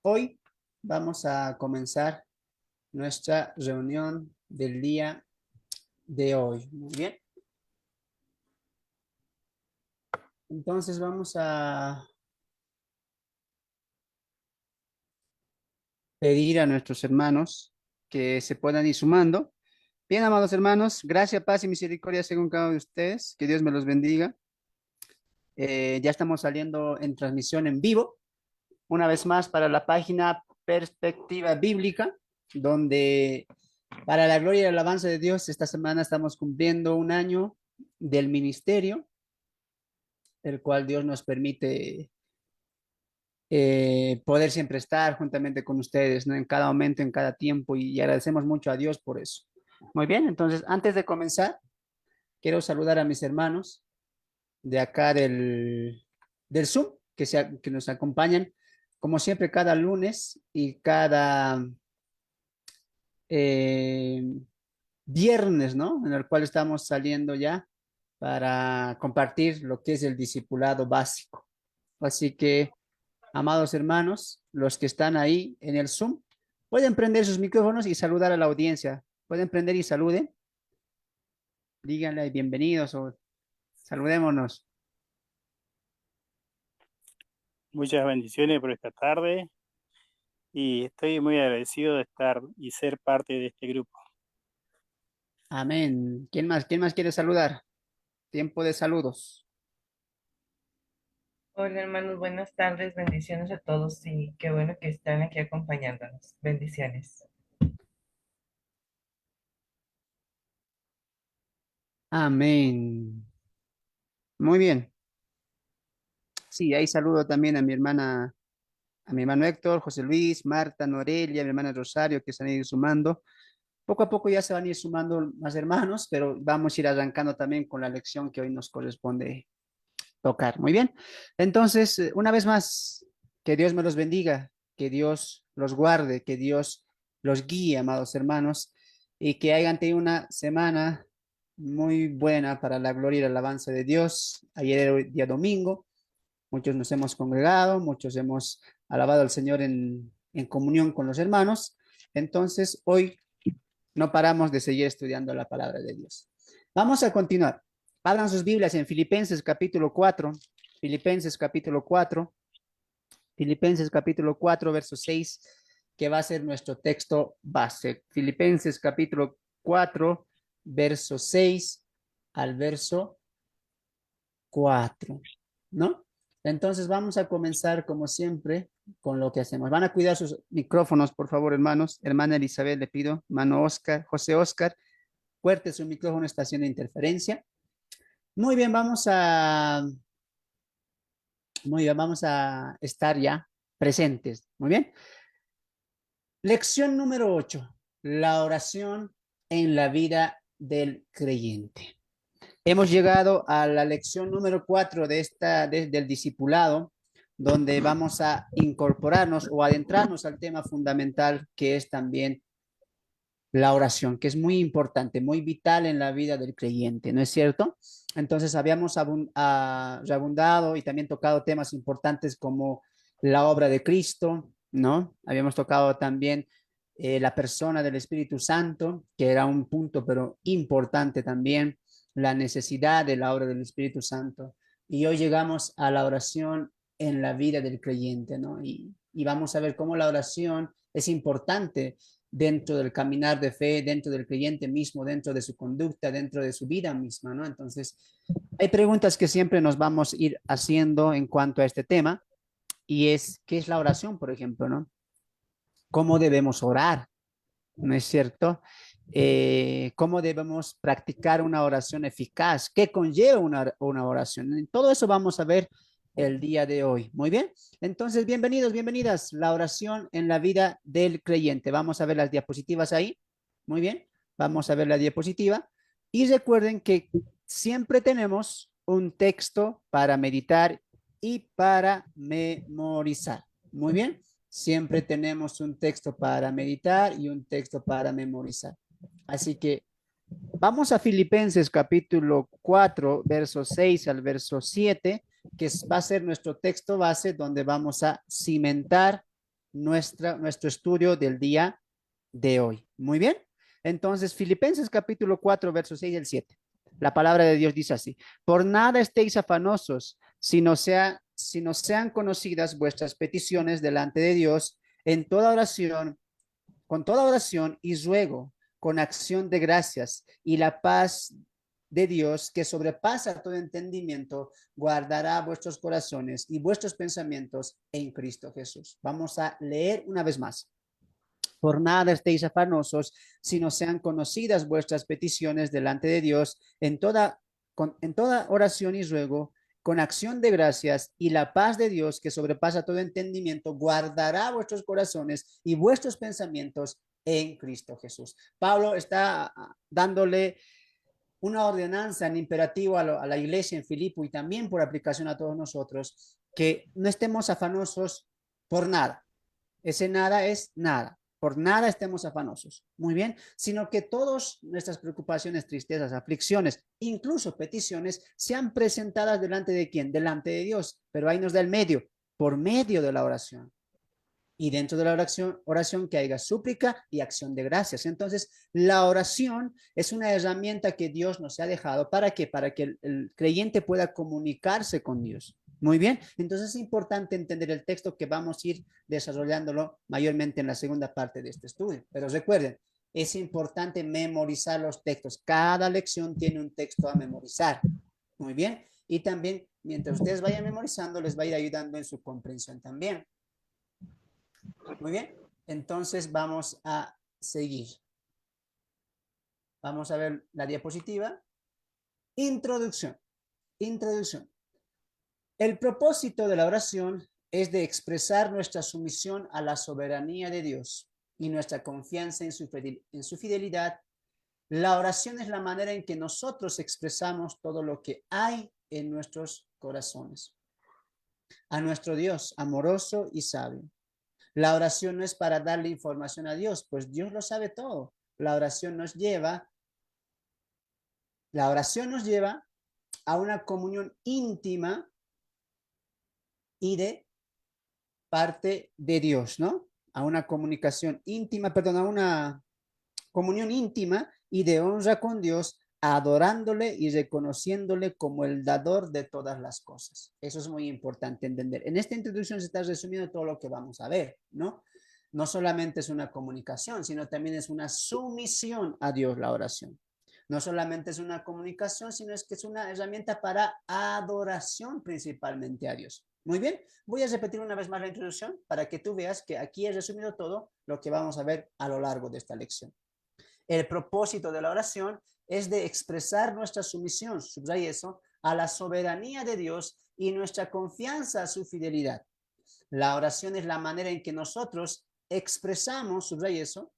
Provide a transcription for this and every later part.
Hoy vamos a comenzar nuestra reunión del día de hoy. Muy bien. Entonces vamos a pedir a nuestros hermanos que se puedan ir sumando. Bien, amados hermanos, gracia, paz y misericordia según cada uno de ustedes. Que Dios me los bendiga. Ya estamos saliendo en transmisión en vivo, una vez más para la página Perspectiva Bíblica, donde para la gloria y el alabanza de Dios, esta semana estamos cumpliendo un año del ministerio, el cual Dios nos permite poder siempre estar juntamente con ustedes, ¿no? En cada momento, en cada tiempo, y agradecemos mucho a Dios por eso. Muy bien, entonces, antes de comenzar, quiero saludar a mis hermanos de acá del Zoom, que nos acompañan, como siempre, cada lunes y cada eh, viernes, ¿no? En el cual estamos saliendo ya para compartir lo que es el discipulado básico. Así que, amados hermanos, los que están ahí en el Zoom, pueden prender sus micrófonos y saludar a la audiencia. Pueden prender y saluden. Díganle bienvenidos o saludémonos. Muchas bendiciones por esta tarde y estoy muy agradecido de estar y ser parte de este grupo. Amén. ¿Quién más? ¿Quién más quiere saludar? Tiempo de saludos. Hola hermanos, buenas tardes, bendiciones a todos y qué bueno que están aquí acompañándonos. Bendiciones. Amén. Muy bien. Sí, ahí saludo también a mi hermano Héctor, José Luis, Marta, Norelia, mi hermana Rosario, que se han ido sumando. Poco a poco ya se van a ir sumando más hermanos, pero vamos a ir arrancando también con la lección que hoy nos corresponde tocar. Muy bien. Entonces, una vez más, que Dios me los bendiga, que Dios los guarde, que Dios los guíe, amados hermanos, y que hayan tenido una semana muy buena para la gloria y la alabanza de Dios. Ayer era el día domingo, muchos nos hemos congregado, muchos hemos alabado al Señor en comunión con los hermanos. Entonces, hoy no paramos de seguir estudiando la palabra de Dios. Vamos a continuar. Abran sus Biblias en Filipenses capítulo 4, Filipenses capítulo 4, Filipenses capítulo 4, verso 6, que va a ser nuestro texto base. Filipenses capítulo 4, verso 6 al verso 4, ¿no? Entonces vamos a comenzar como siempre con lo que hacemos. Van a cuidar sus micrófonos, por favor, hermanos. Hermana Elizabeth, le pido. Hermano Oscar, José Oscar, fuerte su micrófono, está haciendo interferencia. Muy bien, vamos a estar ya presentes. Muy bien. Lección número 8. La oración en la vida del creyente. Hemos llegado a la lección número 4 del discipulado, donde vamos a incorporarnos o adentrarnos al tema fundamental que es también la oración, que es muy importante, muy vital en la vida del creyente, ¿no es cierto? Entonces habíamos abundado y también tocado temas importantes como la obra de Cristo, ¿no? Habíamos tocado también la persona del Espíritu Santo, que era un punto, pero importante también, la necesidad de la obra del Espíritu Santo. Y hoy llegamos a la oración en la vida del creyente, ¿no? Y vamos a ver cómo la oración es importante dentro del caminar de fe, dentro del creyente mismo, dentro de su conducta, dentro de su vida misma, ¿no? Entonces, hay preguntas que siempre nos vamos a ir haciendo en cuanto a este tema, y es, ¿qué es la oración, por ejemplo, no? ¿Cómo debemos orar? ¿No es cierto? ¿Cómo debemos practicar una oración eficaz? ¿Qué conlleva una oración? Todo eso vamos a ver el día de hoy. Muy bien. Entonces, bienvenidos, bienvenidas. La oración en la vida del creyente. Vamos a ver las diapositivas ahí. Muy bien. Vamos a ver la diapositiva. Y recuerden que siempre tenemos un texto para meditar y para memorizar. Muy bien. Siempre tenemos un texto para meditar y un texto para memorizar. Así que vamos a Filipenses capítulo 4, verso 6 al verso 7, que va a ser nuestro texto base donde vamos a cimentar nuestro estudio del día de hoy. Muy bien. Entonces, Filipenses capítulo 4, versos 6 y 7. La palabra de Dios dice así: por nada estéis afanosos, sino sean conocidas vuestras peticiones delante de Dios en toda oración, con toda oración y ruego, con acción de gracias, y la paz de Dios, que sobrepasa todo entendimiento, guardará vuestros corazones y vuestros pensamientos en Cristo Jesús. Vamos a leer una vez más. Por nada estéis afanosos, sino sean conocidas vuestras peticiones delante de Dios en toda oración y ruego, con acción de gracias, y la paz de Dios, que sobrepasa todo entendimiento, guardará vuestros corazones y vuestros pensamientos en Cristo Jesús. Pablo está dándole una ordenanza en imperativo a la iglesia en Filipo y también por aplicación a todos nosotros, que no estemos afanosos por nada. Ese nada es nada. Por nada estemos afanosos. Muy bien. Sino que todas nuestras preocupaciones, tristezas, aflicciones, incluso peticiones, sean presentadas delante de quién? Delante de Dios. Pero ahí nos da el medio, por medio de la oración. Y dentro de la oración que haya súplica y acción de gracias. Entonces, la oración es una herramienta que Dios nos ha dejado. ¿Para qué? Para que el creyente pueda comunicarse con Dios. Muy bien, entonces es importante entender el texto que vamos a ir desarrollándolo mayormente en la segunda parte de este estudio. Pero recuerden, es importante memorizar los textos. Cada lección tiene un texto a memorizar. Muy bien, y también mientras ustedes vayan memorizando, les va a ir ayudando en su comprensión también. Muy bien, entonces vamos a seguir. Vamos a ver la diapositiva. Introducción. Introducción. El propósito de la oración es de expresar nuestra sumisión a la soberanía de Dios y nuestra confianza en su fidelidad. La oración es la manera en que nosotros expresamos todo lo que hay en nuestros corazones a nuestro Dios amoroso y sabio. La oración no es para darle información a Dios, pues Dios lo sabe todo. La oración nos lleva a una comunión íntima y de parte de Dios, ¿no? A una comunicación íntima, perdón, a una comunión íntima y de honra con Dios, adorándole y reconociéndole como el dador de todas las cosas. Eso es muy importante entender. En esta introducción se está resumiendo todo lo que vamos a ver, ¿no? No solamente es una comunicación, sino también es una sumisión a Dios la oración. No solamente es una comunicación, sino es que es una herramienta para adoración principalmente a Dios. Muy bien, voy a repetir una vez más la introducción para que tú veas que aquí he resumido todo lo que vamos a ver a lo largo de esta lección. El propósito de la oración es de expresar nuestra sumisión, subraya eso, a la soberanía de Dios y nuestra confianza a su fidelidad. La oración es la manera en que nosotros expresamos, subraya eso,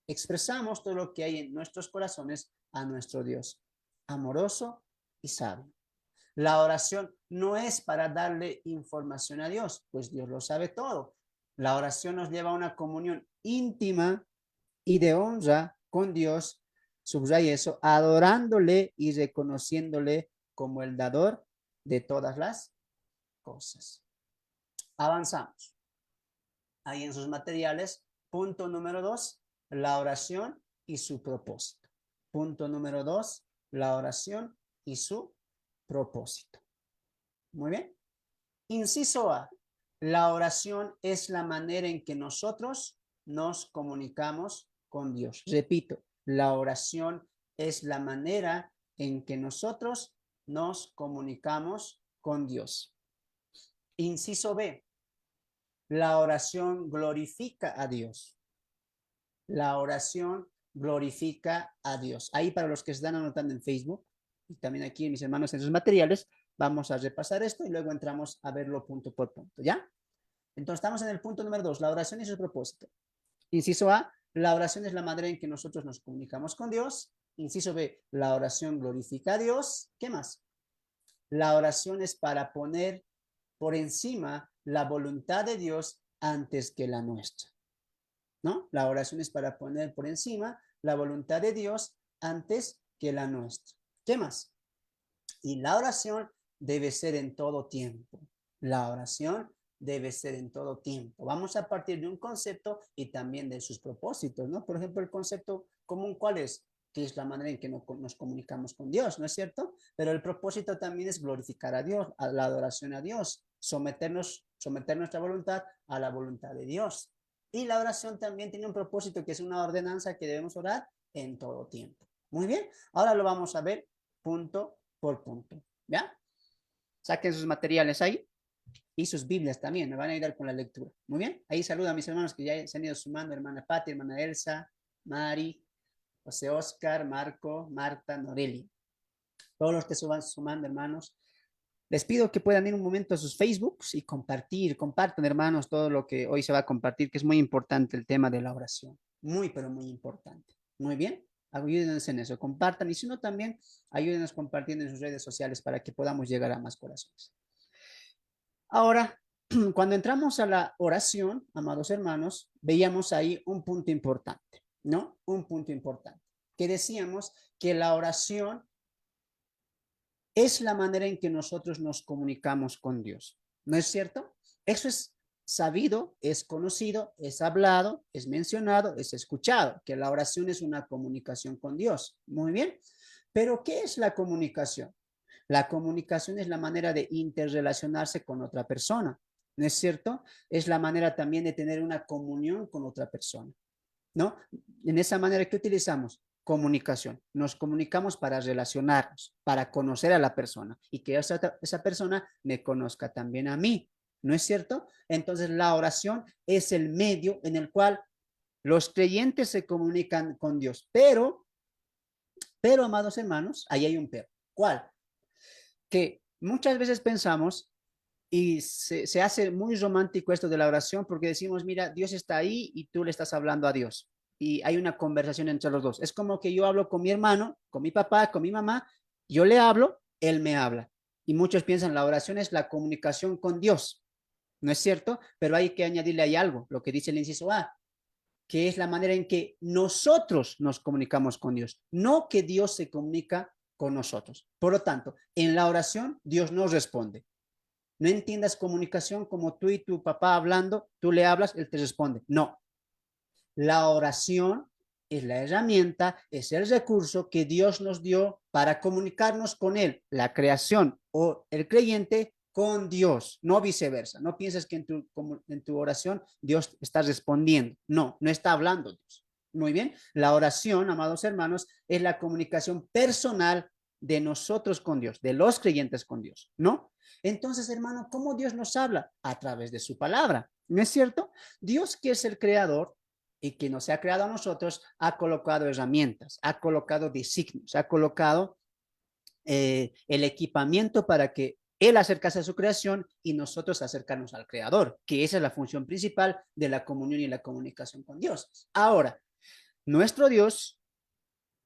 expresamos todo lo que hay en nuestros corazones a nuestro Dios, amoroso y sabio. La oración no es para darle información a Dios, pues Dios lo sabe todo. La oración nos lleva a una comunión íntima y de honra con Dios, subraya eso, adorándole y reconociéndole como el dador de todas las cosas. Avanzamos. Ahí en sus materiales, punto número 2, la oración y su propósito. Punto número 2, la oración y su propósito. Muy bien. Inciso A, la oración es la manera en que nosotros nos comunicamos con Dios. Repito, la oración es la manera en que nosotros nos comunicamos con Dios. Inciso B, la oración glorifica a Dios. La oración glorifica a Dios. Ahí para los que se están anotando en Facebook y también aquí mis hermanos en sus materiales, vamos a repasar esto y luego entramos a verlo punto por punto, ¿ya? Entonces estamos en el punto número 2, la oración y su propósito. Inciso A, la oración es la manera en que nosotros nos comunicamos con Dios. Inciso B, la oración glorifica a Dios. ¿Qué más? La oración es para poner por encima la voluntad de Dios antes que la nuestra, ¿no? La oración es para poner por encima la voluntad de Dios antes que la nuestra. ¿Qué más? Y la oración debe ser en todo tiempo. La oración debe ser en todo tiempo. Vamos a partir de un concepto y también de sus propósitos, ¿no? Por ejemplo, el concepto común, ¿cuál es? Que es la manera en que nos comunicamos con Dios, ¿no es cierto? Pero el propósito también es glorificar a Dios, a la adoración a Dios, someter nuestra voluntad a la voluntad de Dios. Y la oración también tiene un propósito que es una ordenanza que debemos orar en todo tiempo. Muy bien, ahora lo vamos a ver punto por punto, ¿ya? Saquen sus materiales ahí y sus Biblias también, me van a ayudar con la lectura. Muy bien, ahí saludo a mis hermanos que ya se han ido sumando, hermana Pati, hermana Elsa, Mari, José Oscar, Marco, Marta, Noreli. Todos los que se van sumando, hermanos. Les pido que puedan ir un momento a sus Facebooks y compartan, hermanos, todo lo que hoy se va a compartir, que es muy importante el tema de la oración. Muy, pero muy importante. Muy bien, ayúdenos en eso, compartan y si no también ayúdenos compartiendo en sus redes sociales para que podamos llegar a más corazones. Ahora, cuando entramos a la oración, amados hermanos, veíamos ahí un punto importante, ¿no? Un punto importante, que decíamos que la oración es la manera en que nosotros nos comunicamos con Dios, ¿no es cierto? Eso es sabido, es conocido, es hablado, es mencionado, es escuchado, que la oración es una comunicación con Dios. Muy bien, pero ¿qué es la comunicación? La comunicación es la manera de interrelacionarse con otra persona, ¿no es cierto? Es la manera también de tener una comunión con otra persona, ¿no? En esa manera que utilizamos comunicación, nos comunicamos para relacionarnos, para conocer a la persona y que esa persona me conozca también a mí, ¿no es cierto? Entonces la oración es el medio en el cual los creyentes se comunican con Dios, pero amados hermanos, ahí hay un pero. ¿Cuál? Que muchas veces pensamos y se hace muy romántico esto de la oración porque decimos, mira, Dios está ahí y tú le estás hablando a Dios. Y hay una conversación entre los dos. Es como que yo hablo con mi hermano, con mi papá, con mi mamá, yo le hablo, él me habla. Y muchos piensan, la oración es la comunicación con Dios. ¿No es cierto? Pero hay que añadirle ahí algo, lo que dice el inciso A, que es la manera en que nosotros nos comunicamos con Dios, no que Dios se comunica con nosotros. Por lo tanto, en la oración, Dios nos responde. No entiendas comunicación como tú y tu papá hablando, tú le hablas, él te responde. No, la oración es la herramienta, es el recurso que Dios nos dio para comunicarnos con él, la creación o el creyente con Dios, no viceversa. No pienses que en tu oración Dios está respondiendo. No, no está hablando Dios. Muy bien, la oración, amados hermanos, es la comunicación personal de nosotros con Dios, de los creyentes con Dios, ¿no? Entonces, hermano, ¿cómo Dios nos habla? A través de su palabra, ¿no es cierto? Dios, que es el creador y que nos ha creado a nosotros, ha colocado herramientas, ha colocado designios, ha colocado el equipamiento para que Él acercase a su creación y nosotros acercarnos al Creador, que esa es la función principal de la comunión y la comunicación con Dios. Ahora, nuestro Dios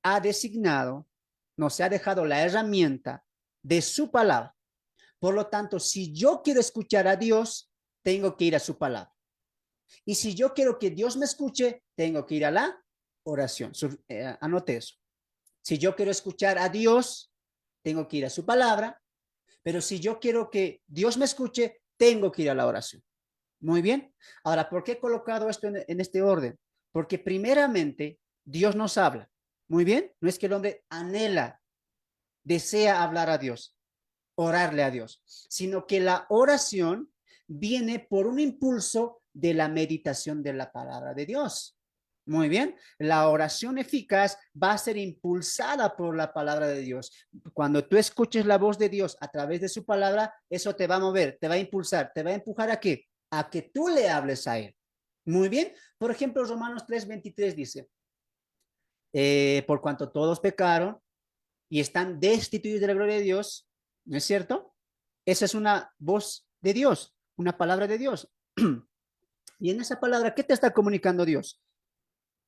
ha designado, nos ha dejado la herramienta de su palabra. Por lo tanto, si yo quiero escuchar a Dios, tengo que ir a su palabra. Y si yo quiero que Dios me escuche, tengo que ir a la oración. Anote eso. Si yo quiero escuchar a Dios, tengo que ir a su palabra. Pero si yo quiero que Dios me escuche, tengo que ir a la oración. Muy bien. Ahora, ¿por qué he colocado esto en este orden? Porque primeramente Dios nos habla. Muy bien. No es que el hombre anhela, desea hablar a Dios, orarle a Dios, sino que la oración viene por un impulso de la meditación de la palabra de Dios. Muy bien, la oración eficaz va a ser impulsada por la palabra de Dios. Cuando tú escuches la voz de Dios a través de su palabra, eso te va a mover, te va a impulsar, te va a empujar ¿a qué? A que tú le hables a él. Muy bien, por ejemplo, Romanos 3:23 dice, por cuanto todos pecaron y están destituidos de la gloria de Dios, ¿no es cierto? Esa es una voz de Dios, una palabra de Dios. Y en esa palabra, ¿qué te está comunicando Dios?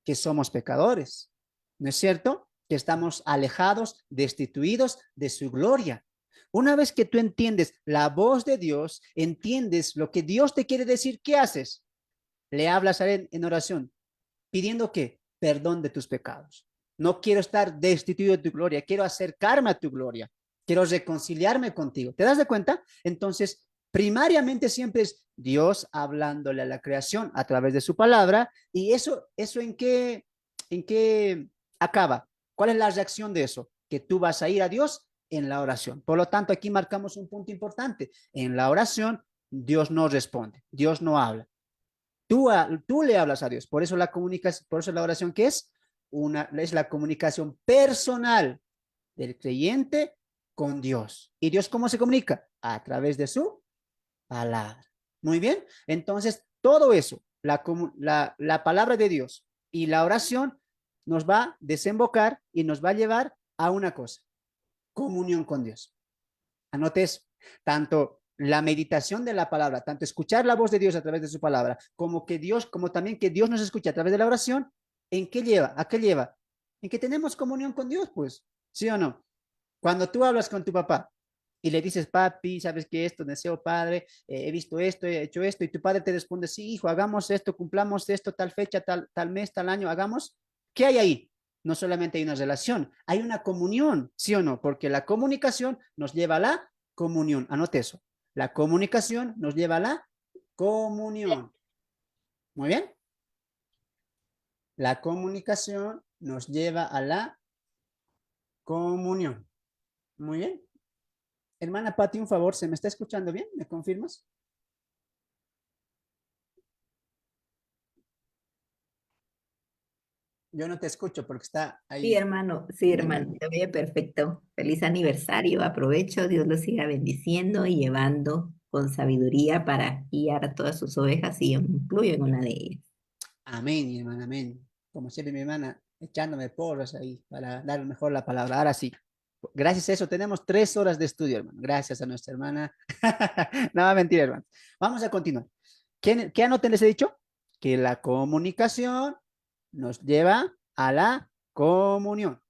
Que somos pecadores, ¿no es cierto? Que estamos alejados, destituidos de su gloria. Una vez que tú entiendes la voz de Dios, entiendes lo que Dios te quiere decir, ¿qué haces? Le hablas a él en oración, pidiendo que perdón de tus pecados. No quiero estar destituido de tu gloria, quiero acercarme a tu gloria, quiero reconciliarme contigo. ¿Te das de cuenta? Entonces, Primariamente siempre es Dios hablándole a la creación a través de su palabra. ¿Y eso en qué acaba? ¿Cuál es la reacción de eso? Que tú vas a ir a Dios en la oración. Por lo tanto, aquí marcamos un punto importante. En la oración, Dios no responde, Dios no habla. Tú le hablas a Dios. Por eso la comunicación, por eso la oración que es la comunicación personal del creyente con Dios. ¿Y Dios cómo se comunica? A través de su palabra. Muy bien. Entonces, todo eso, la palabra de Dios y la oración nos va a desembocar y nos va a llevar a una cosa, comunión con Dios. Anote eso. Tanto la meditación de la palabra, tanto escuchar la voz de Dios a través de su palabra, como también que Dios nos escuche a través de la oración, ¿en qué lleva? ¿A qué lleva? En que tenemos comunión con Dios, pues, ¿sí o no? Cuando tú hablas con tu papá y le dices, papi, ¿sabes qué? Esto deseo, padre, he visto esto, he hecho esto, y tu padre te responde, sí, hijo, hagamos esto, cumplamos esto, tal fecha, tal mes, tal año, hagamos. ¿Qué hay ahí? No solamente hay una relación, hay una comunión, ¿sí o no? Porque la comunicación nos lleva a la comunión. Anote eso. La comunicación nos lleva a la comunión. Muy bien. La comunicación nos lleva a la comunión. Muy bien. Hermana Pati, un favor, ¿se me está escuchando bien? ¿Me confirmas? Yo no te escucho porque está ahí. Sí, hermano, te oye perfecto. Feliz aniversario, aprovecho, Dios los siga bendiciendo y llevando con sabiduría para guiar a todas sus ovejas y yo me incluyo en una de ellas. Amén, mi hermana, amén. Como siempre, mi hermana, echándome porras ahí para dar mejor la palabra. Ahora sí, gracias a eso tenemos 3 horas de estudio, hermano. Gracias a nuestra hermana. No, mentira, hermano. Vamos a continuar. ¿Qué anoten les he dicho? Que la comunicación nos lleva a la comunión.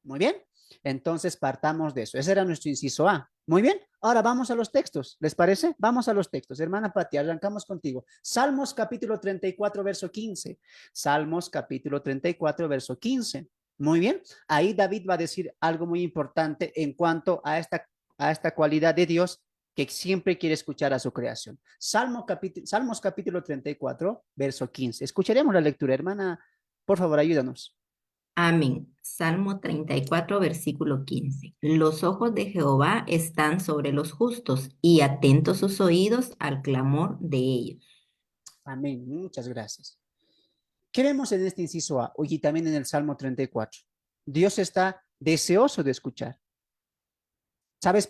Muy bien. Entonces partamos de eso. Ese era nuestro inciso A. Muy bien. Ahora vamos a los textos. ¿Les parece? Vamos a los textos. Hermana Pati, arrancamos contigo. Salmos capítulo 34, verso 15. Salmos capítulo 34, verso 15. Muy bien. Ahí David va a decir algo muy importante en cuanto a esta cualidad de Dios que siempre quiere escuchar a su creación. Salmos capítulo 34, verso 15. Escucharemos la lectura. Hermana, por favor, ayúdanos. Amén. Salmo 34, versículo 15. Los ojos de Jehová están sobre los justos y atentos sus oídos al clamor de ellos. Amén. Muchas gracias. ¿Qué vemos en este inciso A? Y también en el Salmo 34. Dios está deseoso de escuchar. ¿Sabes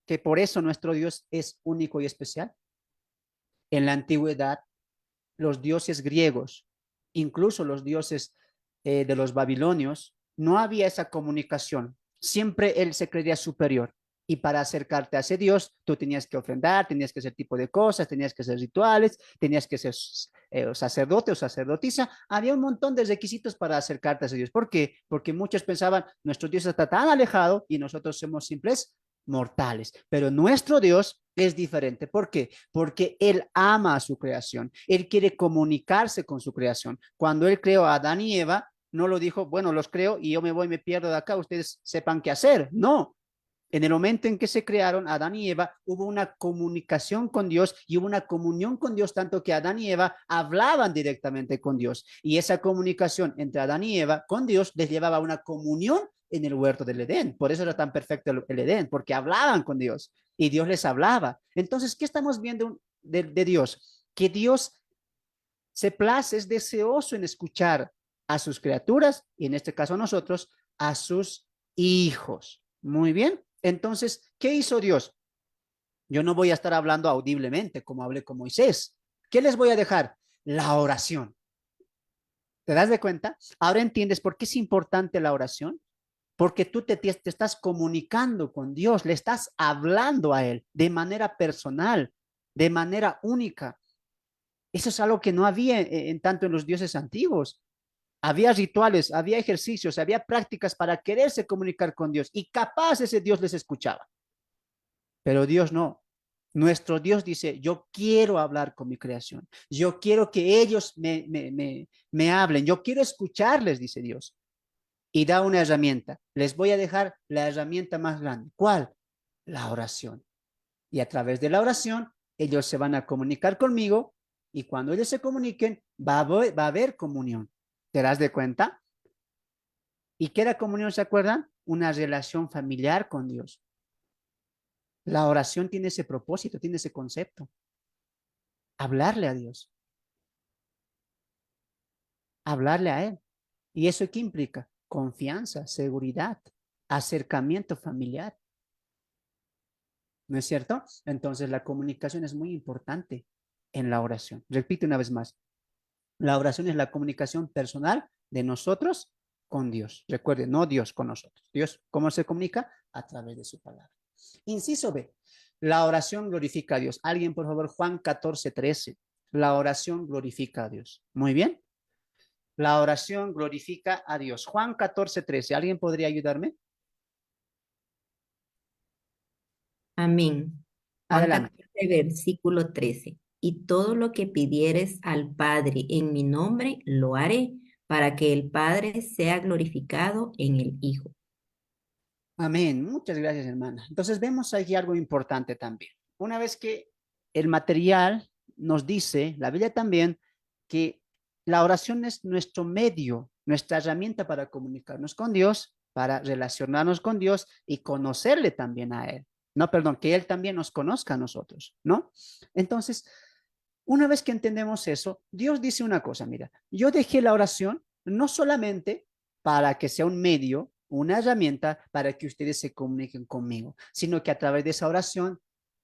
que por eso nuestro Dios es único y especial? En la antigüedad, los dioses griegos, incluso los dioses de los babilonios, no había esa comunicación. Siempre él se creía superior. Y para acercarte a ese Dios, tú tenías que ofrendar, tenías que hacer tipo de cosas, tenías que hacer rituales, tenías que ser sacerdote o sacerdotisa. Había un montón de requisitos para acercarte a ese Dios. ¿Por qué? Porque muchos pensaban, nuestro Dios está tan alejado y nosotros somos simples mortales. Pero nuestro Dios es diferente. ¿Por qué? Porque Él ama a su creación. Él quiere comunicarse con su creación. Cuando Él creó a Adán y Eva, no lo dijo, bueno, los creo y yo me voy, me pierdo de acá, ustedes sepan qué hacer. No. En el momento en que se crearon Adán y Eva, hubo una comunicación con Dios y hubo una comunión con Dios, tanto que Adán y Eva hablaban directamente con Dios. Y esa comunicación entre Adán y Eva con Dios les llevaba a una comunión en el huerto del Edén. Por eso era tan perfecto el Edén, porque hablaban con Dios y Dios les hablaba. Entonces, ¿qué estamos viendo de Dios? Que Dios se place, es deseoso en escuchar a sus criaturas y en este caso a nosotros, a sus hijos. Muy bien. Entonces, ¿qué hizo Dios? Yo no voy a estar hablando audiblemente como hablé con Moisés. ¿Qué les voy a dejar? La oración. ¿Te das de cuenta? Ahora entiendes por qué es importante la oración. Porque tú te estás comunicando con Dios, le estás hablando a Él de manera personal, de manera única. Eso es algo que no había tanto en los dioses antiguos. Había rituales, había ejercicios, había prácticas para quererse comunicar con Dios y capaz ese Dios les escuchaba. Pero Dios no. Nuestro Dios dice, yo quiero hablar con mi creación. Yo quiero que ellos me hablen. Yo quiero escucharles, dice Dios. Y da una herramienta. Les voy a dejar la herramienta más grande. ¿Cuál? La oración. Y a través de la oración, ellos se van a comunicar conmigo y cuando ellos se comuniquen, va a haber comunión. ¿Te das de cuenta? ¿Y qué era comunión, se acuerdan? Una relación familiar con Dios. La oración tiene ese propósito, tiene ese concepto. Hablarle a Dios. Hablarle a Él. ¿Y eso qué implica? Confianza, seguridad, acercamiento familiar. ¿No es cierto? Entonces la comunicación es muy importante en la oración. Repito una vez más. La oración es la comunicación personal de nosotros con Dios. Recuerden, no Dios con nosotros. Dios, ¿cómo se comunica? A través de su palabra. Inciso B. La oración glorifica a Dios. Alguien, por favor, Juan 14:13. La oración glorifica a Dios. Muy bien. La oración glorifica a Dios. Juan 14:13. ¿Alguien podría ayudarme? Amén. Juan Adelante. 14, versículo 13. Y todo lo que pidieres al Padre en mi nombre, lo haré, para que el Padre sea glorificado en el Hijo. Amén. Muchas gracias, hermana. Entonces vemos aquí algo importante también. Una vez que el material nos dice, la Biblia también, que la oración es nuestro medio, nuestra herramienta para comunicarnos con Dios, para relacionarnos con Dios y conocerle también a Él. No, perdón, que Él también nos conozca a nosotros, ¿no? Entonces, una vez que entendemos eso, Dios dice una cosa, mira, yo dejé la oración no solamente para que sea un medio, una herramienta para que ustedes se comuniquen conmigo, sino que a través de esa oración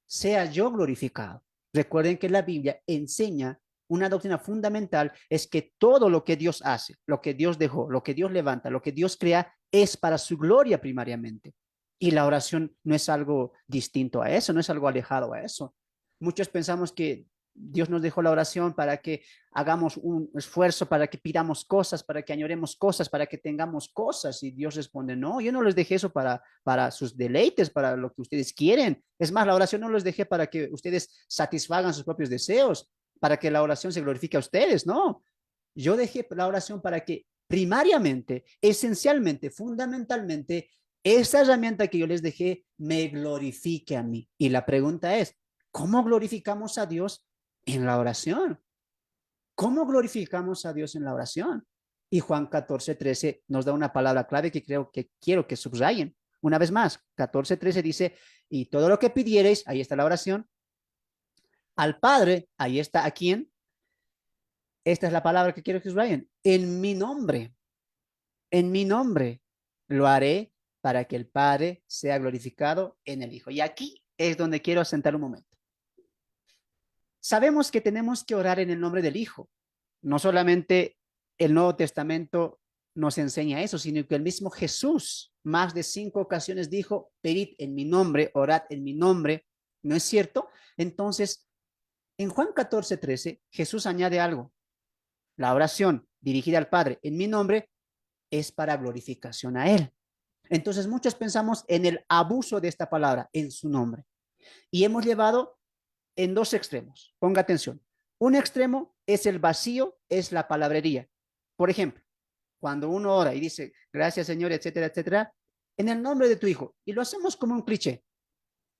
sea yo glorificado. Recuerden que la Biblia enseña una doctrina fundamental, es que todo lo que Dios hace, lo que Dios dejó, lo que Dios levanta, lo que Dios crea, es para su gloria primariamente. Y la oración no es algo distinto a eso, no es algo alejado a eso. Muchos pensamos que Dios nos dejó la oración para que hagamos un esfuerzo, para que pidamos cosas, para que añoremos cosas, para que tengamos cosas. Y Dios responde, no, yo no les dejé eso para sus deleites, para lo que ustedes quieren. Es más, la oración no les dejé para que ustedes satisfagan sus propios deseos, para que la oración se glorifique a ustedes, no. Yo dejé la oración para que primariamente, esencialmente, fundamentalmente, esa herramienta que yo les dejé me glorifique a mí. Y la pregunta es, ¿cómo glorificamos a Dios en la oración? ¿Cómo glorificamos a Dios en la oración? Y Juan 14:13 nos da una palabra clave que creo que quiero que subrayen. Una vez más, 14:13 dice, y todo lo que pidiereis, ahí está la oración, al Padre, ahí está, ¿a quién? Esta es la palabra que quiero que subrayen, en mi nombre lo haré para que el Padre sea glorificado en el Hijo. Y aquí es donde quiero asentar un momento. Sabemos que tenemos que orar en el nombre del Hijo. No solamente el Nuevo Testamento nos enseña eso, sino que el mismo Jesús más de 5 ocasiones dijo, pedid en mi nombre, orad en mi nombre. ¿No es cierto? Entonces, en Juan 14:13, Jesús añade algo. La oración dirigida al Padre en mi nombre es para glorificación a Él. Entonces, muchos pensamos en el abuso de esta palabra, en su nombre. Y hemos llevado en dos extremos. Ponga atención. Un extremo es el vacío, es la palabrería. Por ejemplo, cuando uno ora y dice, gracias Señor, etcétera, etcétera, en el nombre de tu Hijo, y lo hacemos como un cliché,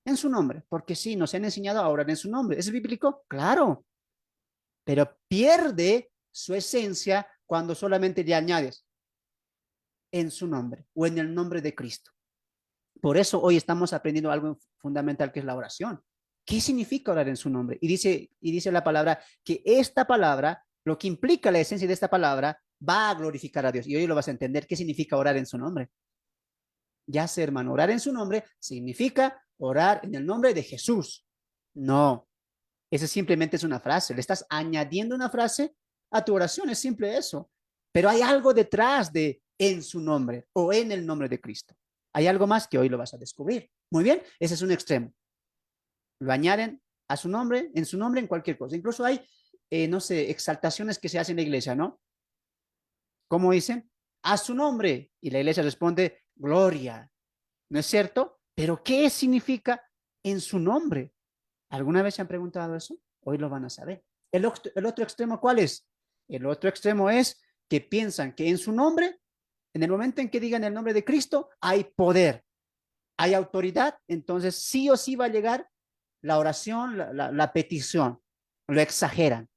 en su nombre, porque sí, nos han enseñado a orar en su nombre. ¿Es bíblico? Claro, pero pierde su esencia cuando solamente le añades en su nombre o en el nombre de Cristo. Por eso hoy estamos aprendiendo algo fundamental que es la oración. ¿Qué significa orar en su nombre? Y dice la palabra que esta palabra, lo que implica la esencia de esta palabra, va a glorificar a Dios. Y hoy lo vas a entender qué significa orar en su nombre. Ya sé, hermano, orar en su nombre significa orar en el nombre de Jesús. No, eso simplemente es una frase. Le estás añadiendo una frase a tu oración, es simple eso. Pero hay algo detrás de en su nombre o en el nombre de Cristo. Hay algo más que hoy lo vas a descubrir. Muy bien, ese es un extremo. Lo añaden a su nombre, en cualquier cosa. Incluso hay, no sé, exaltaciones que se hacen en la iglesia, ¿no? ¿Cómo dicen? A su nombre. Y la iglesia responde, gloria. ¿No es cierto? Pero ¿qué significa en su nombre? ¿Alguna vez se han preguntado eso? Hoy lo van a saber. El otro extremo, ¿cuál es? El otro extremo es que piensan que en su nombre, en el momento en que digan el nombre de Cristo, hay poder, hay autoridad, entonces sí o sí va a llegar la oración, la petición, lo exageran.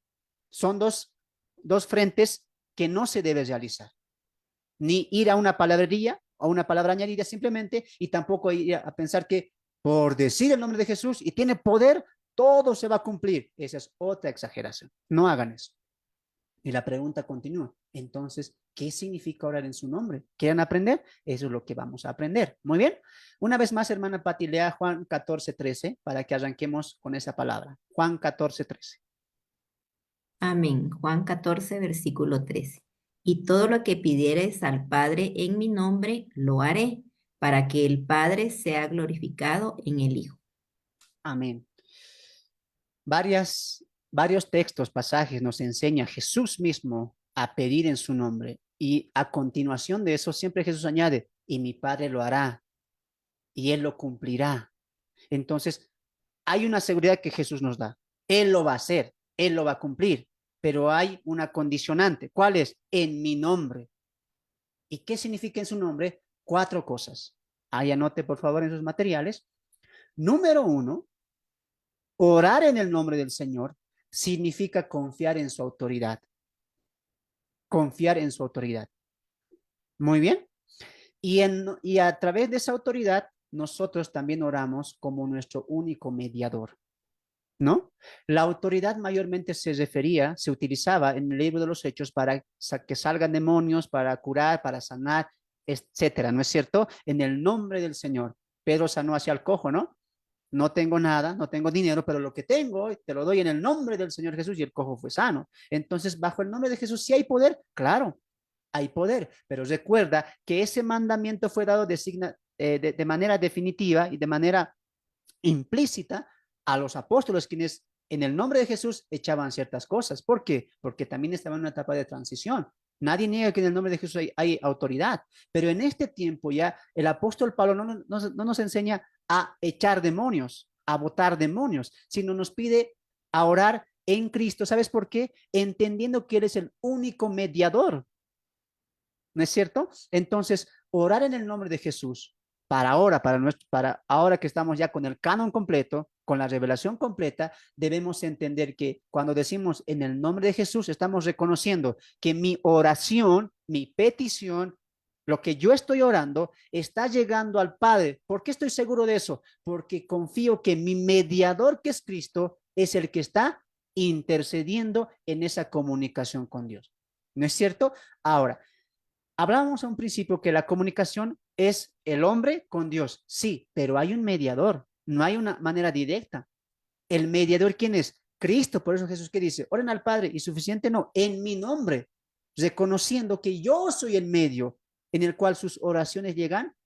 Son dos frentes que no se debe realizar. Ni ir a una palabrería o una palabra añadida simplemente, y tampoco ir a pensar que por decir el nombre de Jesús y tiene poder, todo se va a cumplir. Esa es otra exageración. No hagan eso. Y la pregunta continúa. Entonces, ¿qué significa orar en su nombre? ¿Quieren aprender? Eso es lo que vamos a aprender. Muy bien. Una vez más, hermana Pati, lea Juan 14:13 para que arranquemos con esa palabra. Juan 14:13. Amén. Juan 14, versículo 13. Y todo lo que pidiereis al Padre en mi nombre, lo haré, para que el Padre sea glorificado en el Hijo. Amén. Varios textos, pasajes nos enseña Jesús mismo a pedir en su nombre. Y a continuación de eso, siempre Jesús añade, y mi Padre lo hará, y Él lo cumplirá. Entonces, hay una seguridad que Jesús nos da. Él lo va a hacer, Él lo va a cumplir, pero hay una condicionante. ¿Cuál es? En mi nombre. ¿Y qué significa en su nombre? 4 cosas. Ahí anote, por favor, en sus materiales. Número 1, orar en el nombre del Señor significa confiar en su autoridad. Confiar en su autoridad. Muy bien. Y a través de esa autoridad, nosotros también oramos como nuestro único mediador, ¿no? La autoridad mayormente se utilizaba en el libro de los Hechos para que salgan demonios, para curar, para sanar, etcétera, ¿no es cierto? En el nombre del Señor. Pedro sanó hacia el cojo, ¿no? No tengo nada, no tengo dinero, pero lo que tengo te lo doy en el nombre del Señor Jesús, y el cojo fue sano. Entonces, bajo el nombre de Jesús, ¿sí hay poder? Claro, hay poder, pero recuerda que ese mandamiento fue dado de manera definitiva y de manera implícita a los apóstoles, quienes en el nombre de Jesús echaban ciertas cosas. ¿Por qué? Porque también estaban en una etapa de transición. Nadie niega que en el nombre de Jesús hay autoridad, pero en este tiempo ya el apóstol Pablo no nos enseña a echar demonios, a botar demonios, sino nos pide a orar en Cristo. ¿Sabes por qué? Entendiendo que Él es el único mediador. ¿No es cierto? Entonces, orar en el nombre de Jesús para ahora que estamos ya con el canon completo, con la revelación completa, debemos entender que cuando decimos en el nombre de Jesús, estamos reconociendo que mi oración, mi petición, lo que yo estoy orando, está llegando al Padre. ¿Por qué estoy seguro de eso? Porque confío que mi mediador, que es Cristo, es el que está intercediendo en esa comunicación con Dios. ¿No es cierto? Ahora, hablábamos a un principio que la comunicación es el hombre con Dios. Sí, pero hay un mediador. No hay una manera directa. El mediador, ¿quién es? Cristo. Por eso Jesús que dice, oren al Padre, y suficiente no, en mi nombre, reconociendo que yo soy el medio en el cual sus oraciones llegan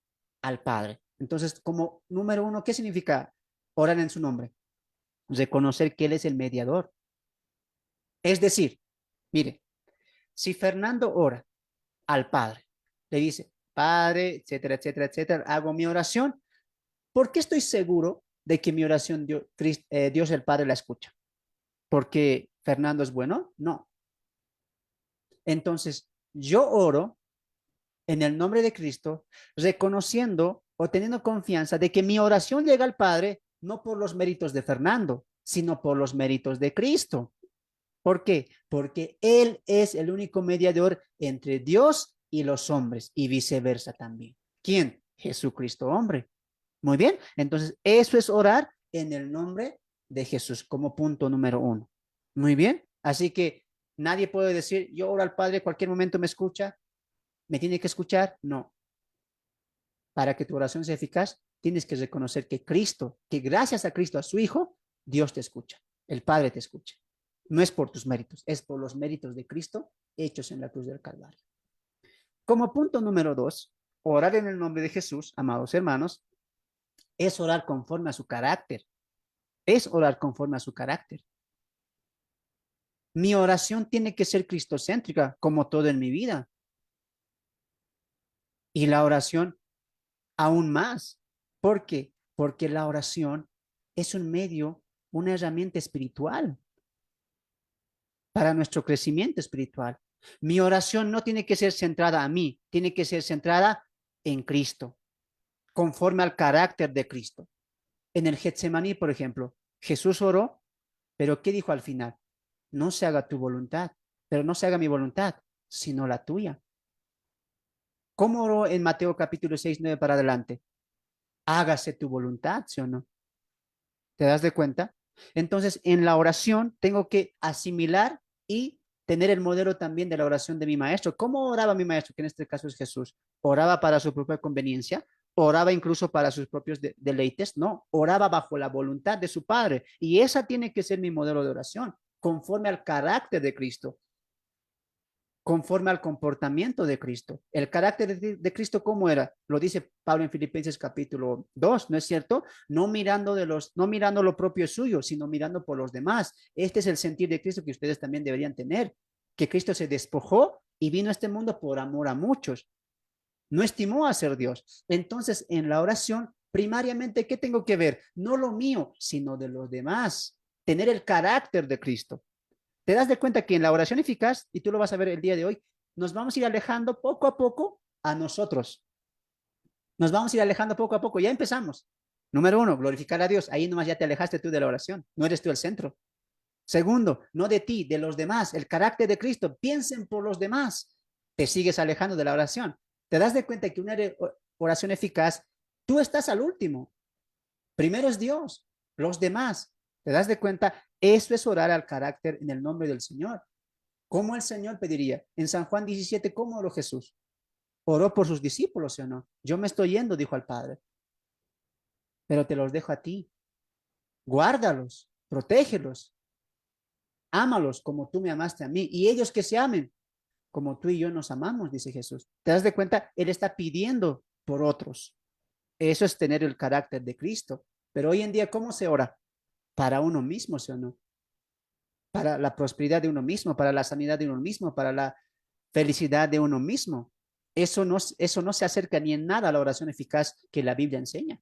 al Padre. Entonces, como número 1, ¿qué significa orar en su nombre? Reconocer que Él es el mediador. Es decir, mire, si Fernando ora al Padre, le dice, Padre, etcétera, etcétera, etcétera, hago mi oración, ¿por qué estoy seguro de que mi oración Dios el Padre la escucha? ¿Porque Fernando es bueno? No. Entonces, yo oro en el nombre de Cristo, reconociendo o teniendo confianza de que mi oración llega al Padre no por los méritos de Fernando, sino por los méritos de Cristo. ¿Por qué? Porque Él es el único mediador entre Dios y los hombres, y viceversa también. ¿Quién? Jesucristo hombre. Muy bien, entonces eso es orar en el nombre de Jesús como punto número 1. Muy bien, así que nadie puede decir, yo oro al Padre, cualquier momento me escucha, me tiene que escuchar. No. Para que tu oración sea eficaz, tienes que reconocer que Cristo, que gracias a Cristo, a su Hijo, Dios te escucha, el Padre te escucha. No es por tus méritos, es por los méritos de Cristo hechos en la cruz del Calvario. Como punto número 2, orar en el nombre de Jesús, amados hermanos, es orar conforme a su carácter. Es orar conforme a su carácter. Mi oración tiene que ser cristocéntrica, como todo en mi vida. Y la oración aún más. ¿Por qué? Porque la oración es un medio, una herramienta espiritual para nuestro crecimiento espiritual. Mi oración no tiene que ser centrada a mí, tiene que ser centrada en Cristo, conforme al carácter de Cristo. En el Getsemaní, por ejemplo, Jesús oró, pero ¿qué dijo al final? No se haga tu voluntad, pero no se haga mi voluntad, sino la tuya. ¿Cómo oró en Mateo capítulo 6, 9 para adelante? Hágase tu voluntad, ¿sí o no? ¿Te das de cuenta? Entonces, en la oración tengo que asimilar y tener el modelo también de la oración de mi maestro. ¿Cómo oraba mi maestro? Que en este caso es Jesús. ¿Oraba para su propia conveniencia? ¿Oraba incluso para sus propios deleites? No, oraba bajo la voluntad de su Padre. Y esa tiene que ser mi modelo de oración, conforme al carácter de Cristo, conforme al comportamiento de Cristo. El carácter de Cristo, ¿cómo era? Lo dice Pablo en Filipenses capítulo 2, ¿no es cierto? No mirando lo propio suyo, sino mirando por los demás. Este es el sentir de Cristo que ustedes también deberían tener, que Cristo se despojó y vino a este mundo por amor a muchos. No estimó a ser Dios. Entonces, en la oración, primariamente, ¿qué tengo que ver? No lo mío, sino de los demás. Tener el carácter de Cristo. Te das de cuenta que en la oración eficaz, y tú lo vas a ver el día de hoy, nos vamos a ir alejando poco a poco a nosotros. Nos vamos a ir alejando poco a poco. Ya empezamos. Número uno, glorificar a Dios. Ahí nomás ya te alejaste tú de la oración. No eres tú el centro. Segundo, no de ti, de los demás. El carácter de Cristo. Piensen por los demás. Te sigues alejando de la oración. Te das de cuenta que una oración eficaz, tú estás al último. Primero es Dios, los demás. ¿Te das de cuenta? Eso es orar al carácter en el nombre del Señor. ¿Cómo el Señor pediría? En San Juan 17, ¿cómo oró Jesús? Oró por sus discípulos, ¿sí o no? Yo me estoy yendo, dijo al Padre, pero te los dejo a ti. Guárdalos, protégelos, ámalos como tú me amaste a mí, y ellos que se amen como tú y yo nos amamos, dice Jesús. ¿Te das de cuenta? Él está pidiendo por otros. Eso es tener el carácter de Cristo. Pero hoy en día, ¿cómo se ora? Para uno mismo, ¿sí o no? Para la prosperidad de uno mismo, para la sanidad de uno mismo, para la felicidad de uno mismo. Eso no se acerca ni en nada a la oración eficaz que la Biblia enseña.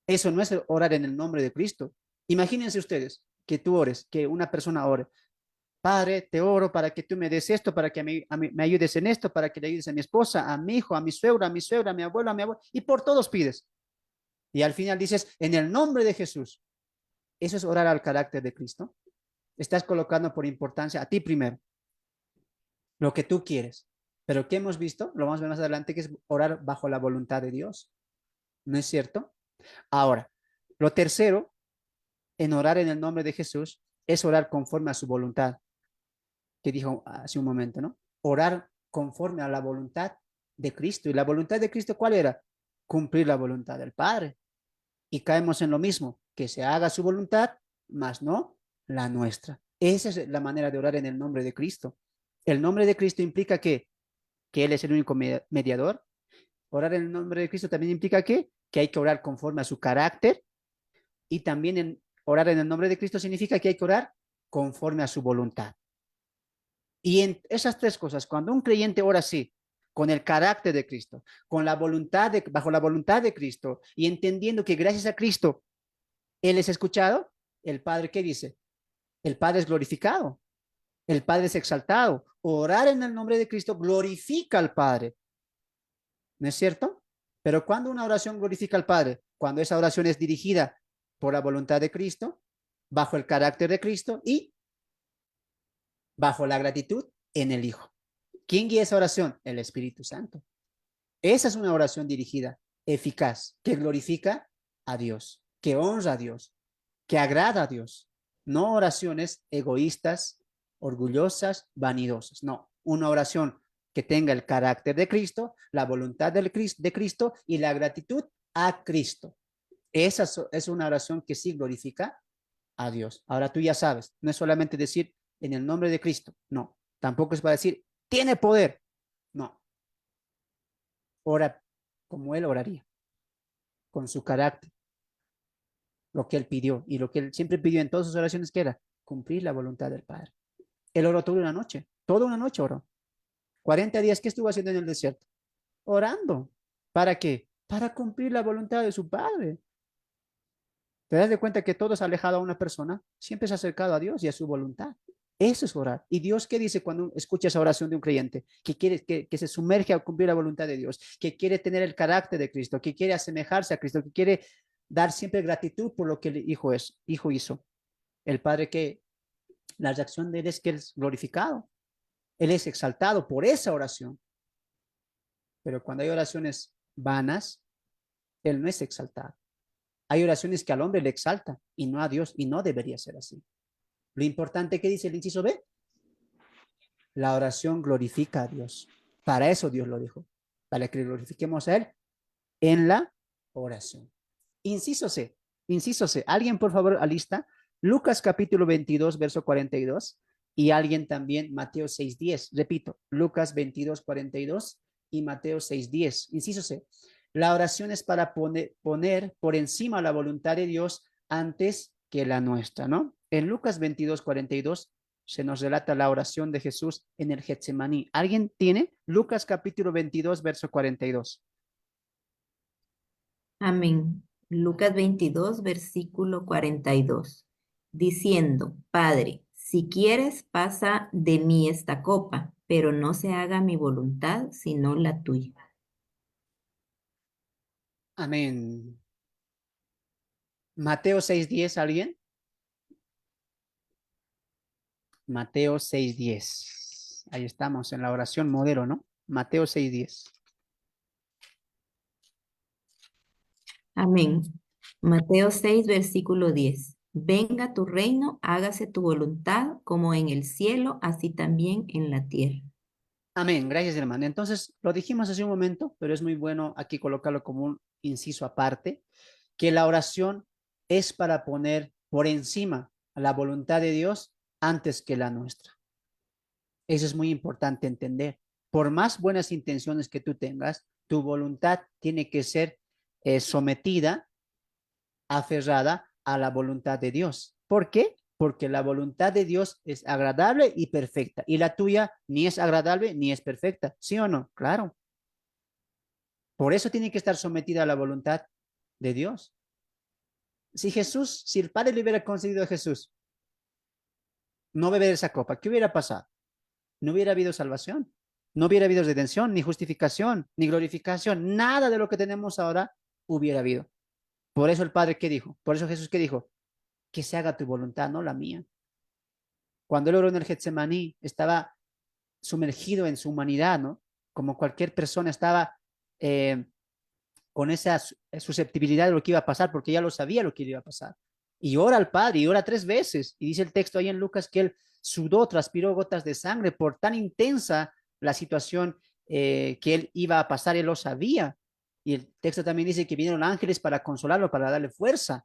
Eso no es orar en el nombre de Cristo. Imagínense ustedes que tú ores, que una persona ore. Padre, te oro para que tú me des esto, para que me ayudes en esto, para que le ayudes a mi esposa, a mi hijo, a mi suegra, a mi abuelo, a mi abuelo, y por todos pides. Y al final dices, en el nombre de Jesús. ¿Eso es orar al carácter de Cristo? Estás colocando por importancia a ti primero, lo que tú quieres. Pero ¿qué hemos visto? Lo vamos a ver más adelante, que es orar bajo la voluntad de Dios. ¿No es cierto? Ahora, lo tercero en orar en el nombre de Jesús es orar conforme a su voluntad, que dijo hace un momento, ¿no? Orar conforme a la voluntad de Cristo. ¿Y la voluntad de Cristo cuál era? Cumplir la voluntad del Padre. Y caemos en lo mismo, que se haga su voluntad, mas no la nuestra. Esa es la manera de orar en el nombre de Cristo. El nombre de Cristo implica que Él es el único mediador. Orar en el nombre de Cristo también implica que hay que orar conforme a su carácter, y también orar en el nombre de Cristo significa que hay que orar conforme a su voluntad. Y en esas tres cosas, cuando un creyente ora así, con el carácter de Cristo, con la voluntad bajo la voluntad de Cristo, y entendiendo que gracias a Cristo Él es escuchado, el Padre, ¿qué dice? El Padre es glorificado, el Padre es exaltado. Orar en el nombre de Cristo glorifica al Padre, ¿no es cierto? Pero cuando una oración glorifica al Padre, cuando esa oración es dirigida por la voluntad de Cristo, bajo el carácter de Cristo y bajo la gratitud en el Hijo. ¿Quién guía esa oración? El Espíritu Santo. Esa es una oración dirigida, eficaz, que glorifica a Dios, que honra a Dios, que agrada a Dios. No oraciones egoístas, orgullosas, vanidosas. No, una oración que tenga el carácter de Cristo, la voluntad de Cristo y la gratitud a Cristo. Esa es una oración que sí glorifica a Dios. Ahora tú ya sabes, no es solamente decir en el nombre de Cristo, no. Tampoco es para decir, tiene poder. No. Ora como Él oraría, con su carácter, lo que Él pidió y lo que Él siempre pidió en todas sus oraciones, que era cumplir la voluntad del Padre. Él oró toda una noche oró. 40 días, ¿qué estuvo haciendo en el desierto? Orando. ¿Para qué? Para cumplir la voluntad de su Padre. ¿Te das de cuenta que todo es alejado a una persona? Siempre se ha acercado a Dios y a su voluntad. Eso es orar. ¿Y Dios qué dice cuando escucha esa oración de un creyente? Que quiere que se sumerge a cumplir la voluntad de Dios, que quiere tener el carácter de Cristo, que quiere asemejarse a Cristo, que quiere dar siempre gratitud por lo que el hijo hizo. El Padre que la reacción de él es que él es glorificado, él es exaltado por esa oración. Pero cuando hay oraciones vanas, él no es exaltado. Hay oraciones que al hombre le exaltan y no a Dios, y no debería ser así. Lo importante que dice el inciso B, la oración glorifica a Dios. Para eso Dios lo dijo, para que glorifiquemos a Él en la oración. Inciso C, inciso C. Alguien, por favor, alista Lucas capítulo 22, verso 42, y alguien también Mateo 6:10. Repito, Lucas 22, 42 y Mateo 6:10. Inciso C. La oración es para poner por encima la voluntad de Dios antes que la nuestra, ¿no? En Lucas 22, 42 se nos relata la oración de Jesús en el Getsemaní. ¿Alguien tiene? Lucas capítulo 22, verso 42. Amén. Lucas 22, versículo 42. Diciendo, Padre, si quieres, pasa de mí esta copa, pero no se haga mi voluntad, sino la tuya. Amén. Mateo 6:10, ¿alguien? Mateo 6:10. Ahí estamos en la oración modelo, ¿no? Mateo 6:10. Amén. Mateo 6, versículo 10. Venga tu reino, hágase tu voluntad, como en el cielo, así también en la tierra. Amén. Gracias, hermano. Entonces, lo dijimos hace un momento, pero es muy bueno aquí colocarlo como un inciso aparte, que la oración es para poner por encima la voluntad de Dios antes que la nuestra. Eso es muy importante entender. Por más buenas intenciones que tú tengas, tu voluntad tiene que ser sometida, aferrada a la voluntad de Dios. ¿Por qué? Porque la voluntad de Dios es agradable y perfecta, y la tuya ni es agradable ni es perfecta. ¿Sí o no? Claro. Por eso tiene que estar sometida a la voluntad de Dios. Si el Padre le hubiera concedido a Jesús no beber esa copa, ¿qué hubiera pasado? No hubiera habido salvación, no hubiera habido redención, ni justificación, ni glorificación, nada de lo que tenemos ahora hubiera habido. Por eso el Padre, ¿qué dijo? Por eso Jesús, ¿qué dijo? Que se haga tu voluntad, no la mía. Cuando él oró en el Getsemaní, estaba sumergido en su humanidad, ¿no? Como cualquier persona estaba con esa susceptibilidad de lo que iba a pasar, porque ya lo sabía lo que iba a pasar. Y ora al Padre, y ora 3 veces. Y dice el texto ahí en Lucas que él sudó, transpiró gotas de sangre por tan intensa la situación que él iba a pasar, él lo sabía. Y el texto también dice que vinieron ángeles para consolarlo, para darle fuerza,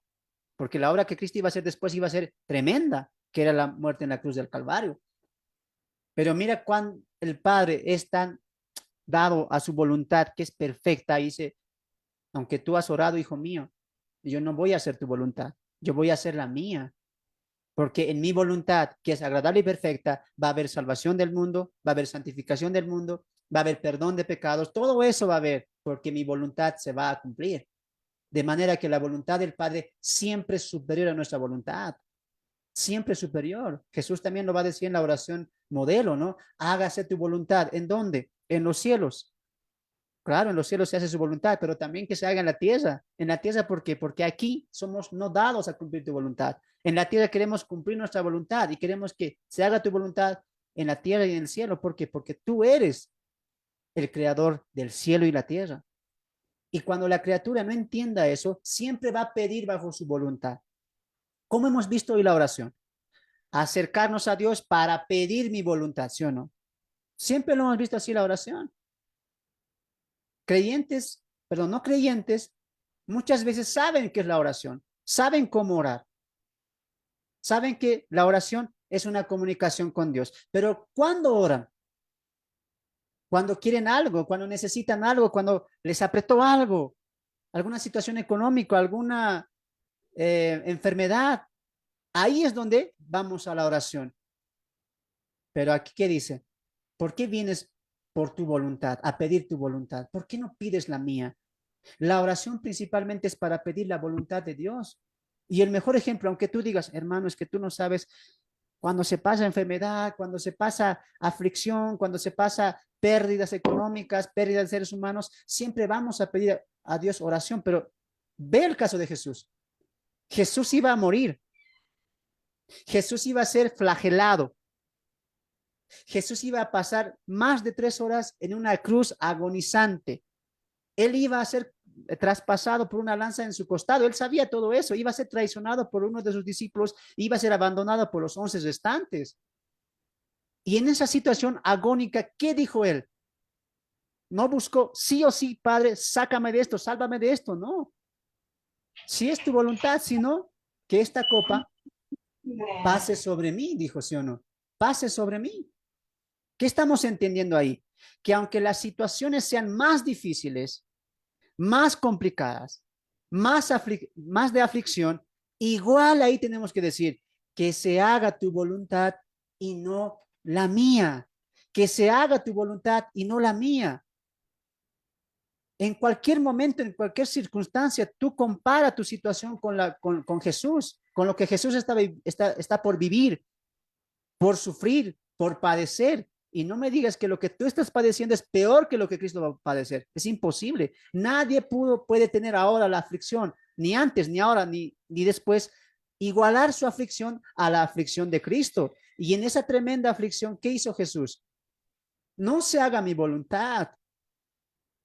porque la obra que Cristo iba a hacer después iba a ser tremenda, que era la muerte en la cruz del Calvario. Pero mira cuán el Padre es tan dado a su voluntad, que es perfecta, y dice, aunque tú has orado, hijo mío, yo no voy a hacer tu voluntad, yo voy a hacer la mía, porque en mi voluntad, que es agradable y perfecta, va a haber salvación del mundo, va a haber santificación del mundo, va a haber perdón de pecados, todo eso va a haber, porque mi voluntad se va a cumplir. De manera que la voluntad del Padre siempre es superior a nuestra voluntad, siempre superior. Jesús también lo va a decir en la oración modelo, ¿no? Hágase tu voluntad. ¿En dónde? En los cielos. Claro, en los cielos se hace su voluntad, pero también que se haga en la tierra. En la tierra, ¿por qué? Porque aquí somos no dados a cumplir tu voluntad. En la tierra queremos cumplir nuestra voluntad y queremos que se haga tu voluntad en la tierra y en el cielo. ¿Por qué? Porque tú eres el creador del cielo y la tierra. Y cuando la criatura no entienda eso, siempre va a pedir bajo su voluntad. ¿Cómo hemos visto hoy la oración? Acercarnos a Dios para pedir mi voluntad, ¿sí o no? Siempre lo hemos visto así la oración. Creyentes, perdón, no creyentes, muchas veces saben qué es la oración, saben cómo orar, saben que la oración es una comunicación con Dios, pero ¿cuándo oran? Cuando quieren algo, cuando necesitan algo, cuando les apretó algo, alguna situación económica, alguna enfermedad. Ahí es donde vamos a la oración. Pero aquí, ¿qué dice? ¿Por qué vienes por tu voluntad, a pedir tu voluntad? ¿Por qué no pides la mía? La oración principalmente es para pedir la voluntad de Dios. Y el mejor ejemplo, aunque tú digas, hermano, es que tú no sabes cuando se pasa enfermedad, cuando se pasa aflicción, cuando se pasa pérdidas económicas, pérdidas de seres humanos, siempre vamos a pedir a Dios oración, pero Ve el caso de Jesús. Jesús iba a morir. Jesús iba a ser flagelado. Jesús iba a pasar más de 3 horas en una cruz agonizante. Él iba a ser traspasado por una lanza en su costado. Él sabía todo eso. Iba a ser traicionado por uno de sus discípulos. Iba a ser abandonado por los 11 restantes. Y en esa situación agónica, ¿qué dijo él? No buscó, sí o sí, Padre, sácame de esto, sálvame de esto. No. Si es tu voluntad, si no, que esta copa pase sobre mí, dijo, ¿sí o no? Pase sobre mí. ¿Qué estamos entendiendo ahí? Que aunque las situaciones sean más difíciles, más complicadas, más de aflicción, igual ahí tenemos que decir que se haga tu voluntad y no la mía. Que se haga tu voluntad y no la mía. En cualquier momento, en cualquier circunstancia, tú compara tu situación con Jesús, con lo que Jesús está por vivir, por sufrir, por padecer. Y no me digas que lo que tú estás padeciendo es peor que lo que Cristo va a padecer. Es imposible. Nadie puede tener ahora la aflicción, ni antes, ni ahora, ni después, igualar su aflicción a la aflicción de Cristo. Y en esa tremenda aflicción, ¿qué hizo Jesús? No se haga mi voluntad,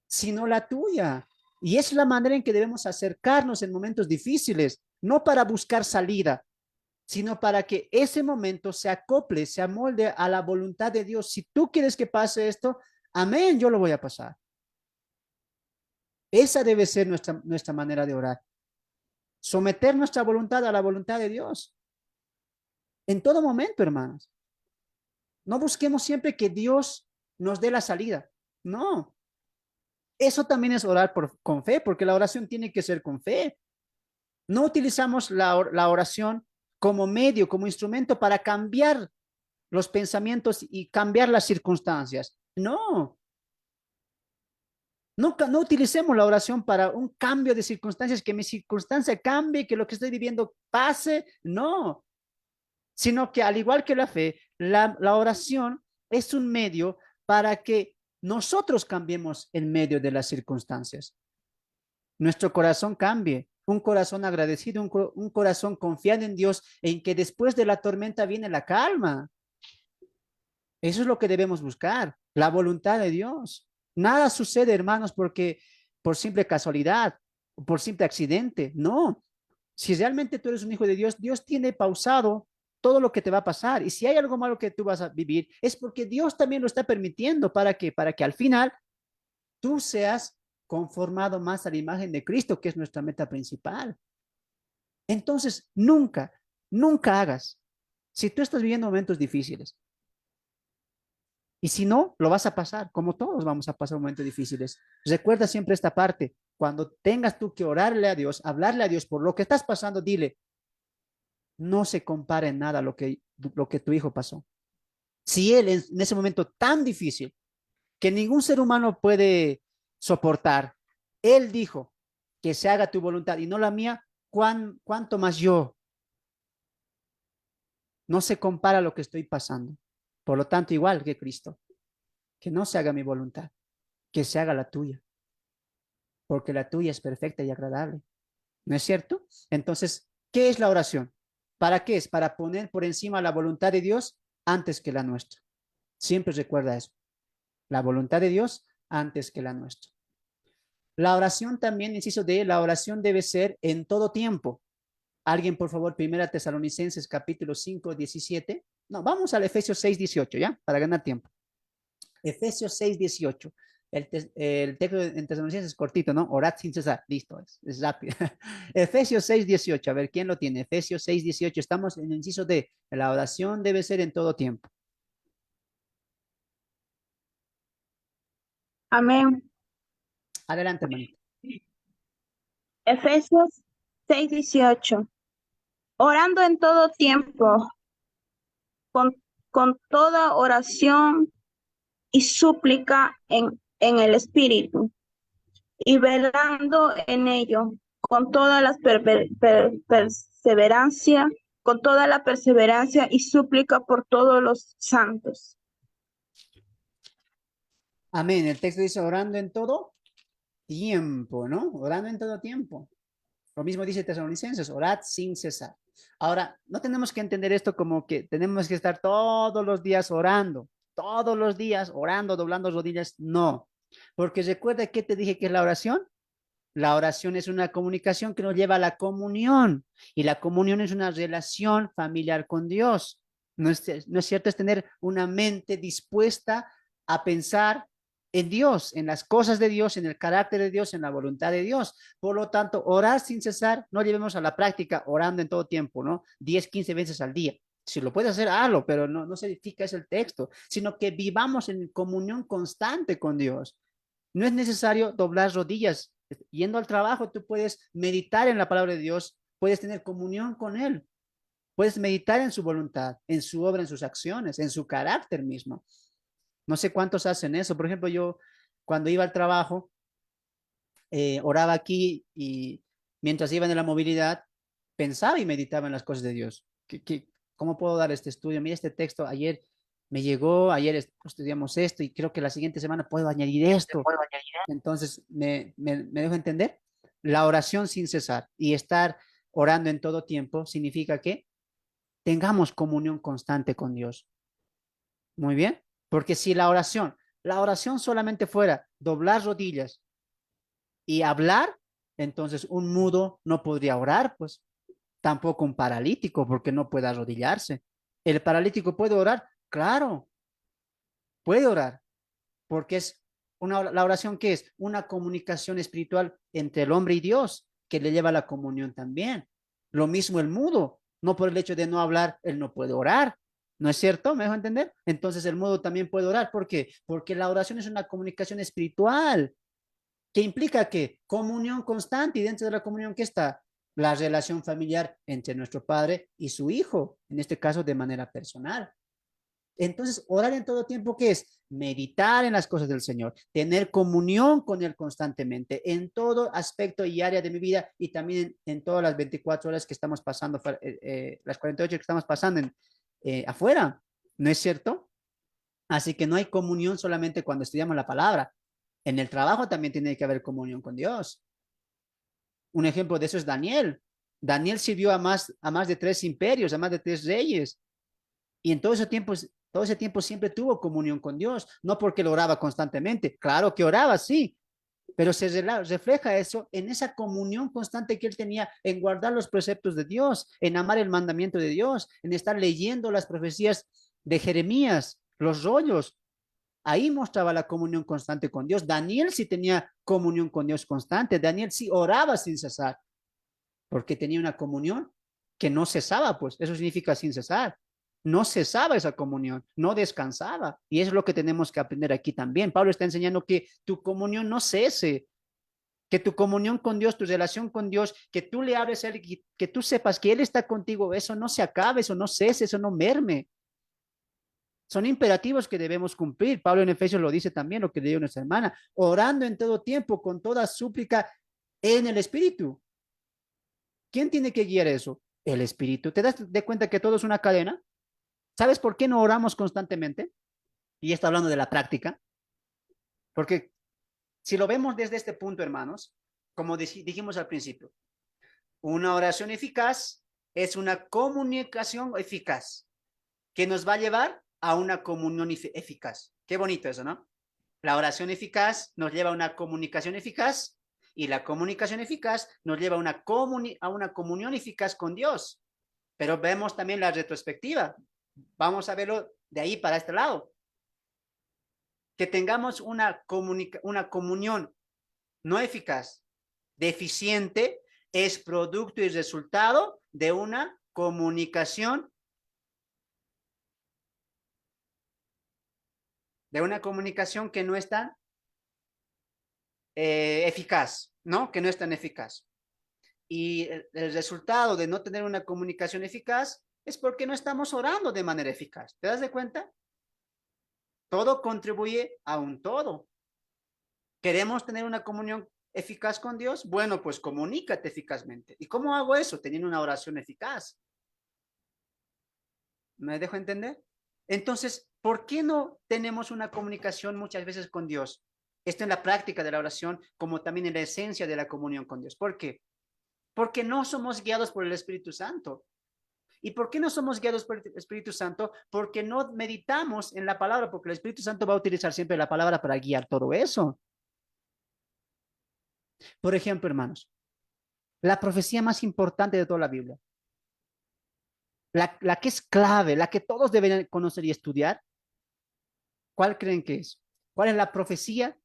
sino la tuya. Y es la manera en que debemos acercarnos en momentos difíciles, no para buscar salida, sino para que ese momento se acople, se amolde a la voluntad de Dios. Si tú quieres que pase esto, amén, yo lo voy a pasar. Esa debe ser nuestra manera de orar. Someter nuestra voluntad a la voluntad de Dios. En todo momento, hermanos. No busquemos siempre que Dios nos dé la salida. No. Eso también es orar con fe, porque la oración tiene que ser con fe. No utilizamos la oración como medio, como instrumento para cambiar los pensamientos y cambiar las circunstancias. No. No utilicemos la oración para un cambio de circunstancias, que mi circunstancia cambie, que lo que estoy viviendo pase. No. Sino que al igual que la fe, la oración es un medio para que nosotros cambiemos en medio de las circunstancias. Nuestro corazón cambie, un corazón agradecido, un corazón confiado en Dios, en que después de la tormenta viene la calma. Eso es lo que debemos buscar, la voluntad de Dios. Nada sucede, hermanos, porque por simple casualidad, por simple accidente. No. Si realmente tú eres un hijo de Dios, Dios tiene pausado todo lo que te va a pasar. Y si hay algo malo que tú vas a vivir, es porque Dios también lo está permitiendo. ¿Para qué? Para que al final tú seas conformado más a la imagen de Cristo, que es nuestra meta principal. Entonces, nunca hagas. Si tú estás viviendo momentos difíciles, y si no, lo vas a pasar, como todos vamos a pasar momentos difíciles. Recuerda siempre esta parte. Cuando tengas tú que orarle a Dios, hablarle a Dios por lo que estás pasando, dile, no se compara en nada lo que tu hijo pasó. Si él en ese momento tan difícil, que ningún ser humano puede soportar, él dijo que se haga tu voluntad y no la mía, ¿cuánto más yo? No se compara lo que estoy pasando. Por lo tanto, igual que Cristo, que no se haga mi voluntad, que se haga la tuya, porque la tuya es perfecta y agradable. ¿No es cierto? Entonces, ¿qué es la oración? ¿Para qué es? Para poner por encima la voluntad de Dios antes que la nuestra. Siempre recuerda eso. La voluntad de Dios antes que la nuestra. La oración también, inciso D, la oración debe ser en todo tiempo. Alguien, por favor, Primera Tesalonicenses capítulo 5, 17. No, vamos al Efesios 6, 18, ¿ya? Para ganar tiempo. Efesios 6, 18. El texto en Tesalonicenses es cortito, ¿no? Orad sin cesar. Listo, es rápido. Efesios 6, 18. A ver, ¿quién lo tiene? Efesios 6, 18. Estamos en el inciso D. La oración debe ser en todo tiempo. Amén. Adelante, hermanito. Efesios 6:18. Orando en todo tiempo, con toda oración y súplica en el Espíritu, y velando en ello, con toda la perseverancia, con toda la perseverancia y súplica por todos los santos. Amén. El texto dice orando en todo tiempo, ¿no? Orando en todo tiempo. Lo mismo dice Tesalonicenses, orad sin cesar. Ahora, no tenemos que entender esto como que tenemos que estar todos los días orando, doblando rodillas. No, porque recuerda que te dije que es la oración. La oración es una comunicación que nos lleva a la comunión y la comunión es una relación familiar con Dios. No es cierto, es tener una mente dispuesta a pensar en Dios, en las cosas de Dios, en el carácter de Dios, en la voluntad de Dios. Por lo tanto, orar sin cesar, no llevemos a la práctica orando en todo tiempo, ¿no? 10, 15 veces al día. Si lo puedes hacer, hazlo, pero no significa eso el texto, sino que vivamos en comunión constante con Dios. No es necesario doblar rodillas. Yendo al trabajo, tú puedes meditar en la palabra de Dios, puedes tener comunión con Él, puedes meditar en su voluntad, en su obra, en sus acciones, en su carácter mismo. No sé cuántos hacen eso. Por ejemplo, yo cuando iba al trabajo, oraba aquí y mientras iba en la movilidad, pensaba y meditaba en las cosas de Dios. ¿Cómo puedo dar este estudio? Mira, este texto ayer me llegó, ayer estudiamos esto y creo que la siguiente semana puedo añadir esto. Entonces, me dejo entender. La oración sin cesar y estar orando en todo tiempo significa que tengamos comunión constante con Dios. Muy bien, porque si la oración solamente fuera doblar rodillas y hablar, entonces un mudo no podría orar, pues tampoco un paralítico, porque no puede arrodillarse. ¿El paralítico puede orar? Claro, puede orar, porque es la oración que es una comunicación espiritual entre el hombre y Dios, que le lleva a la comunión también. Lo mismo el mudo, no por el hecho de no hablar, él no puede orar. ¿No es cierto? ¿Me dejo entender? Entonces el mudo también puede orar. ¿Por qué? Porque la oración es una comunicación espiritual que implica que comunión constante y dentro de la comunión que está la relación familiar entre nuestro padre y su hijo, en este caso de manera personal. Entonces, orar en todo tiempo, ¿qué es? Meditar en las cosas del Señor, tener comunión con Él constantemente, en todo aspecto y área de mi vida y también en todas las 24 horas que estamos pasando, las 48 que estamos pasando afuera, ¿no es cierto? Así que no hay comunión solamente cuando estudiamos la palabra. En el trabajo también tiene que haber comunión con Dios. Un ejemplo de eso es Daniel. Daniel sirvió a más de 3 imperios, a más de 3 reyes. Y en todo ese tiempo siempre tuvo comunión con Dios, no porque lo oraba constantemente, claro que oraba, sí, pero se refleja eso en esa comunión constante que él tenía en guardar los preceptos de Dios, en amar el mandamiento de Dios, en estar leyendo las profecías de Jeremías, los rollos. Ahí mostraba la comunión constante con Dios. Daniel sí tenía comunión con Dios constante. Daniel sí oraba sin cesar, porque tenía una comunión que no cesaba, pues eso significa sin cesar. No cesaba esa comunión, no descansaba. Y es lo que tenemos que aprender aquí también. Pablo está enseñando que tu comunión no cese, que tu comunión con Dios, tu relación con Dios, que tú le hables a Él, que tú sepas que Él está contigo, eso no se acabe, eso no cese, eso no merme. Son imperativos que debemos cumplir. Pablo en Efesios lo dice también, lo que leyó nuestra hermana, orando en todo tiempo, con toda súplica en el Espíritu. ¿Quién tiene que guiar eso? El Espíritu. ¿Te das de cuenta que todo es una cadena? ¿Sabes por qué no oramos constantemente? Y está hablando de la práctica. Porque si lo vemos desde este punto, hermanos, como dijimos al principio, una oración eficaz es una comunicación eficaz que nos va a llevar a una comunión eficaz. Qué bonito eso, ¿no? La oración eficaz nos lleva a una comunicación eficaz y la comunicación eficaz nos lleva a una comunión eficaz con Dios. Pero vemos también la retrospectiva. Vamos a verlo de ahí para este lado. Que tengamos una comunión no eficaz, deficiente, es producto y resultado de una comunicación que no es tan eficaz, ¿no? Que no es tan eficaz. Y el resultado de no tener una comunicación eficaz es porque no estamos orando de manera eficaz. ¿Te das de cuenta? Todo contribuye a un todo. ¿Queremos tener una comunión eficaz con Dios? Bueno, pues comunícate eficazmente. ¿Y cómo hago eso? Teniendo una oración eficaz. ¿Me dejo entender? Entonces, ¿por qué no tenemos una comunicación muchas veces con Dios? Esto en la práctica de la oración, como también en la esencia de la comunión con Dios. ¿Por qué? Porque no somos guiados por el Espíritu Santo. ¿Y por qué no somos guiados por el Espíritu Santo? Porque no meditamos en la palabra, porque el Espíritu Santo va a utilizar siempre la palabra para guiar todo eso. Por ejemplo, hermanos, la profecía más importante de toda la Biblia, la que es clave, la que todos deberían conocer y estudiar, ¿cuál creen que es? ¿Cuál es la profecía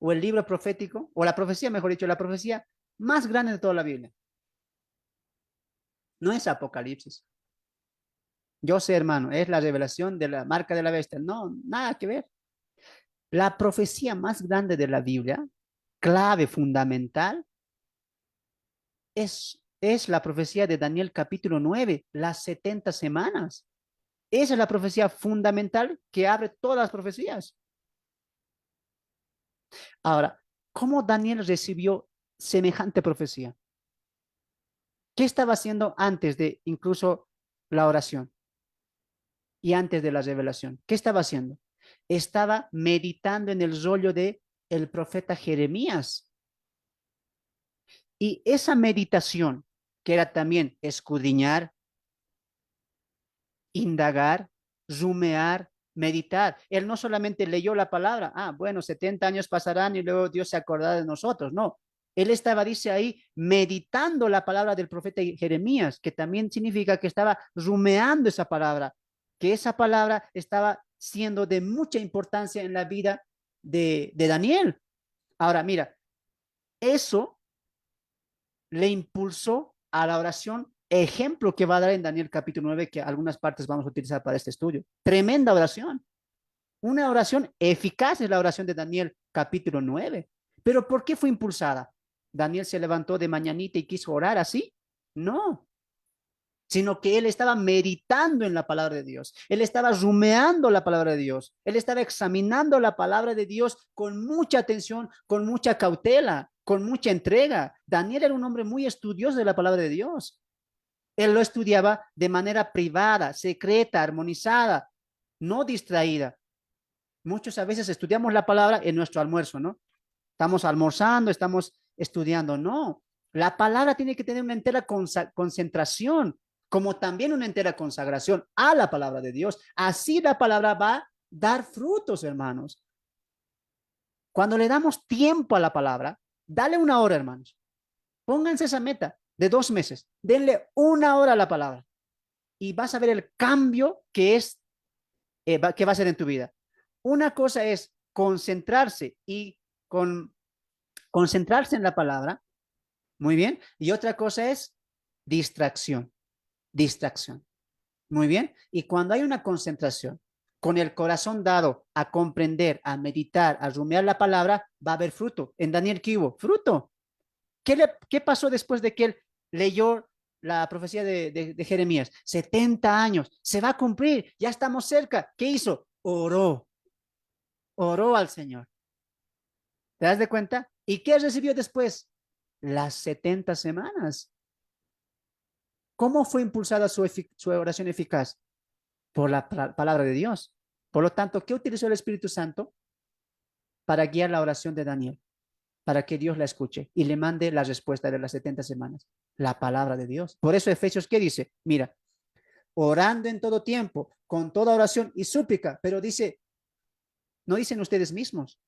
o el libro profético, o la profecía, mejor dicho, la profecía más grande de toda la Biblia? No es Apocalipsis. Yo sé, hermano, es la revelación de la marca de la bestia. No, nada que ver. La profecía más grande de la Biblia, clave, fundamental, es la profecía de Daniel capítulo 9, las 70 semanas. Esa es la profecía fundamental que abre todas las profecías. Ahora, ¿cómo Daniel recibió semejante profecía? ¿Qué estaba haciendo antes de incluso la oración y antes de la revelación? ¿Qué estaba haciendo? Estaba meditando en el rollo de el profeta Jeremías. Y esa meditación, que era también escudriñar, indagar, rumear, meditar. Él no solamente leyó la palabra, bueno, 70 años pasarán y luego Dios se acordará de nosotros. No, él estaba, dice ahí, meditando la palabra del profeta Jeremías, que también significa que estaba rumeando esa palabra, que esa palabra estaba siendo de mucha importancia en la vida de Daniel. Ahora, mira, eso le impulsó a la oración, ejemplo que va a dar en Daniel capítulo 9, que algunas partes vamos a utilizar para este estudio. Tremenda oración. Una oración eficaz es la oración de Daniel capítulo 9. Pero ¿por qué fue impulsada? ¿Daniel se levantó de mañanita y quiso orar así? No, sino que él estaba meditando en la palabra de Dios. Él estaba rumeando la palabra de Dios. Él estaba examinando la palabra de Dios con mucha atención, con mucha cautela, con mucha entrega. Daniel era un hombre muy estudioso de la palabra de Dios. Él lo estudiaba de manera privada, secreta, armonizada, no distraída. Muchos a veces estudiamos la palabra en nuestro almuerzo, ¿no? Estamos almorzando, estamos estudiando. No, la palabra tiene que tener una entera concentración, como también una entera consagración a la palabra de Dios. Así la palabra va a dar frutos, hermanos. Cuando le damos tiempo a la palabra, dale una hora, hermanos. Pónganse esa meta de 2 meses. Denle una hora a la palabra y vas a ver el cambio que que va a ser en tu vida. Una cosa es concentrarse y concentrarse en la palabra, muy bien, y otra cosa es distracción, distracción, muy bien. Y cuando hay una concentración, con el corazón dado a comprender, a meditar, a rumiar la palabra, va a haber fruto. En Daniel, ¿qué hubo? Fruto. ¿Qué pasó después de que él leyó la profecía de Jeremías? 70 años, se va a cumplir, ya estamos cerca. ¿Qué hizo? Oró al Señor. ¿Te das de cuenta? ¿Y qué recibió después? Las 70 semanas. ¿Cómo fue impulsada su oración eficaz? Por la palabra de Dios. Por lo tanto, ¿qué utilizó el Espíritu Santo para guiar la oración de Daniel? Para que Dios la escuche y le mande la respuesta de las 70 semanas. La palabra de Dios. Por eso Efesios, ¿qué dice? Mira, orando en todo tiempo, con toda oración y súplica, pero dice, no dicen ustedes mismos,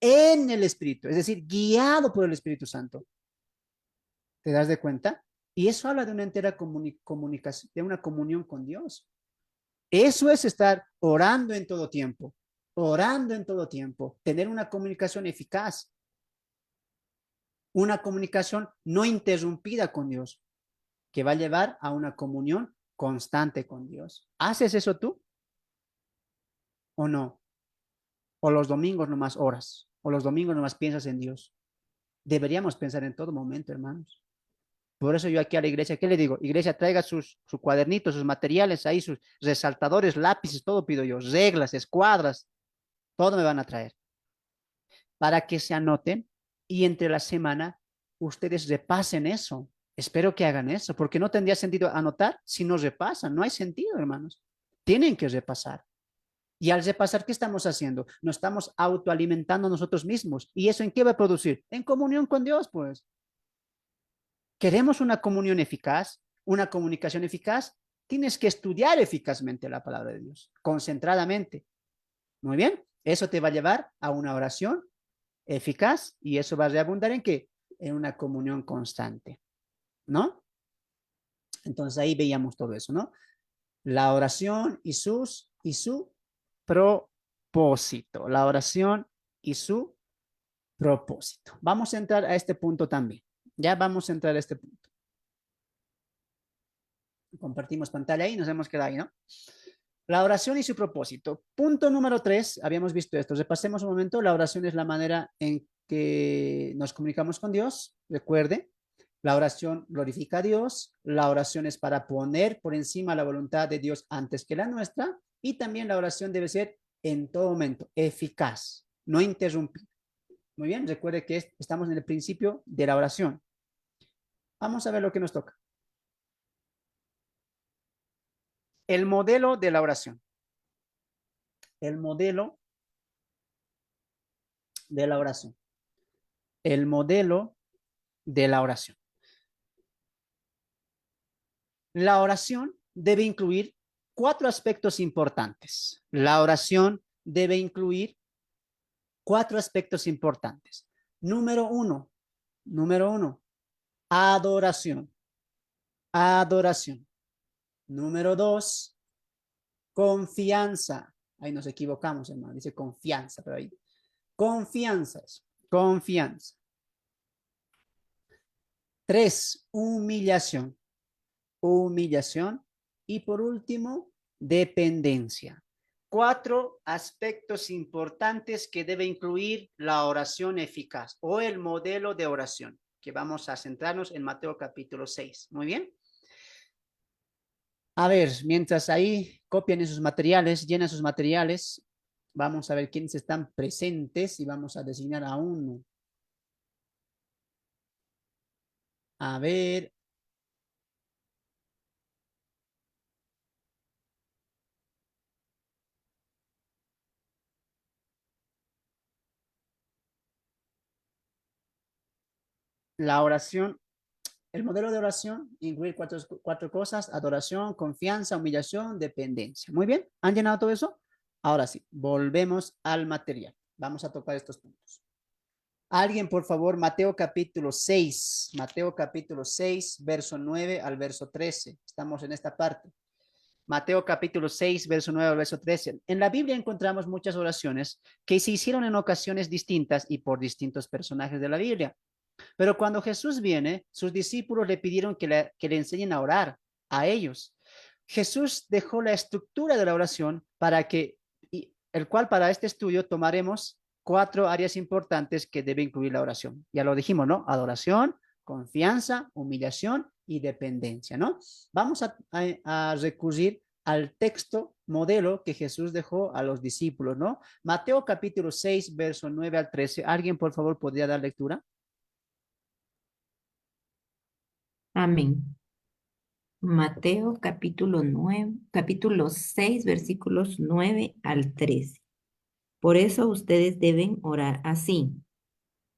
en el Espíritu, es decir, guiado por el Espíritu Santo. ¿Te das de cuenta? Y eso habla de una entera comunicación, de una comunión con Dios. Eso es estar orando en todo tiempo, tener una comunicación eficaz, una comunicación no interrumpida con Dios, que va a llevar a una comunión constante con Dios. ¿Haces eso tú o no? O los domingos nomás oras, o los domingos nomás piensas en Dios. Deberíamos pensar en todo momento, hermanos. Por eso yo aquí a la iglesia, ¿qué le digo? Iglesia, traiga sus cuadernitos, sus materiales ahí, sus resaltadores, lápices, todo pido yo, reglas, escuadras, todo me van a traer para que se anoten y entre la semana ustedes repasen eso. Espero que hagan eso, porque no tendría sentido anotar si no repasan. No hay sentido, hermanos. Tienen que repasar. Y al repasar, ¿qué estamos haciendo? Nos estamos autoalimentando nosotros mismos. ¿Y eso en qué va a producir? En comunión con Dios, pues. ¿Queremos una comunión eficaz, una comunicación eficaz? Tienes que estudiar eficazmente la palabra de Dios, concentradamente. Muy bien, eso te va a llevar a una oración eficaz y eso va a reabundar ¿en qué? En una comunión constante, ¿no? Entonces ahí veíamos todo eso, ¿no? La oración y su propósito. La oración y su propósito. Vamos a entrar a este punto también. Ya vamos a entrar a este punto. Compartimos pantalla ahí, nos hemos quedado ahí, ¿no? La oración y su propósito. Punto número 3, habíamos visto esto. Repasemos un momento. La oración es la manera en que nos comunicamos con Dios. Recuerde, la oración glorifica a Dios. La oración es para poner por encima la voluntad de Dios antes que la nuestra. Y también la oración debe ser en todo momento eficaz, no interrumpir. Muy bien, recuerde que estamos en el principio de la oración. Vamos a ver lo que nos toca. El modelo de la oración. El modelo de la oración. El modelo de la oración. La oración debe incluir 4 aspectos importantes. La oración debe incluir 4 aspectos importantes. Número uno, adoración. Adoración. Número 2, confianza. Ahí nos equivocamos, hermano. Dice confianza, pero ahí. Confianza. Confianza. 3, humillación. Humillación. Y por último, dependencia. 4 aspectos importantes que debe incluir la oración eficaz o el modelo de oración, que vamos a centrarnos en Mateo capítulo 6. Muy bien. A ver, mientras ahí copian esos materiales, llenan sus materiales, vamos a ver quiénes están presentes y vamos a designar a uno. A ver. La oración, el modelo de oración, incluir 4 cosas: adoración, confianza, humillación, dependencia. Muy bien, ¿han llenado todo eso? Ahora sí, volvemos al material. Vamos a tocar estos puntos. Alguien, por favor, Mateo capítulo 6, verso 9 al verso 13. Estamos en esta parte. Mateo capítulo 6, verso 9 al verso 13. En la Biblia encontramos muchas oraciones que se hicieron en ocasiones distintas y por distintos personajes de la Biblia. Pero cuando Jesús viene, sus discípulos le pidieron que le enseñen a orar a ellos. Jesús dejó la estructura de la oración el cual para este estudio tomaremos 4 áreas importantes que debe incluir la oración. Ya lo dijimos, ¿no? Adoración, confianza, humillación y dependencia, ¿no? Vamos a recurrir al texto modelo que Jesús dejó a los discípulos, ¿no? Mateo capítulo 6, verso 9 al 13. ¿Alguien, por favor, podría dar lectura? Amén. Mateo capítulo 6, versículos 9 al 13. Por eso ustedes deben orar así.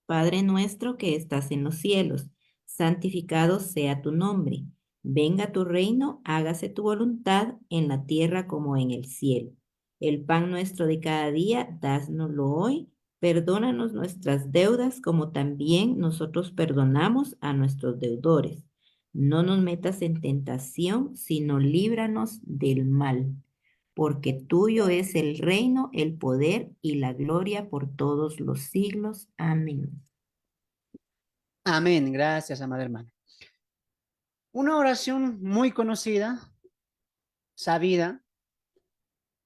Padre nuestro que estás en los cielos, santificado sea tu nombre. Venga tu reino, hágase tu voluntad en la tierra como en el cielo. El pan nuestro de cada día, dásnoslo hoy. Perdónanos nuestras deudas como también nosotros perdonamos a nuestros deudores. No nos metas en tentación, sino líbranos del mal. Porque tuyo es el reino, el poder y la gloria por todos los siglos. Amén. Amén. Gracias, amada hermana. Una oración muy conocida, sabida,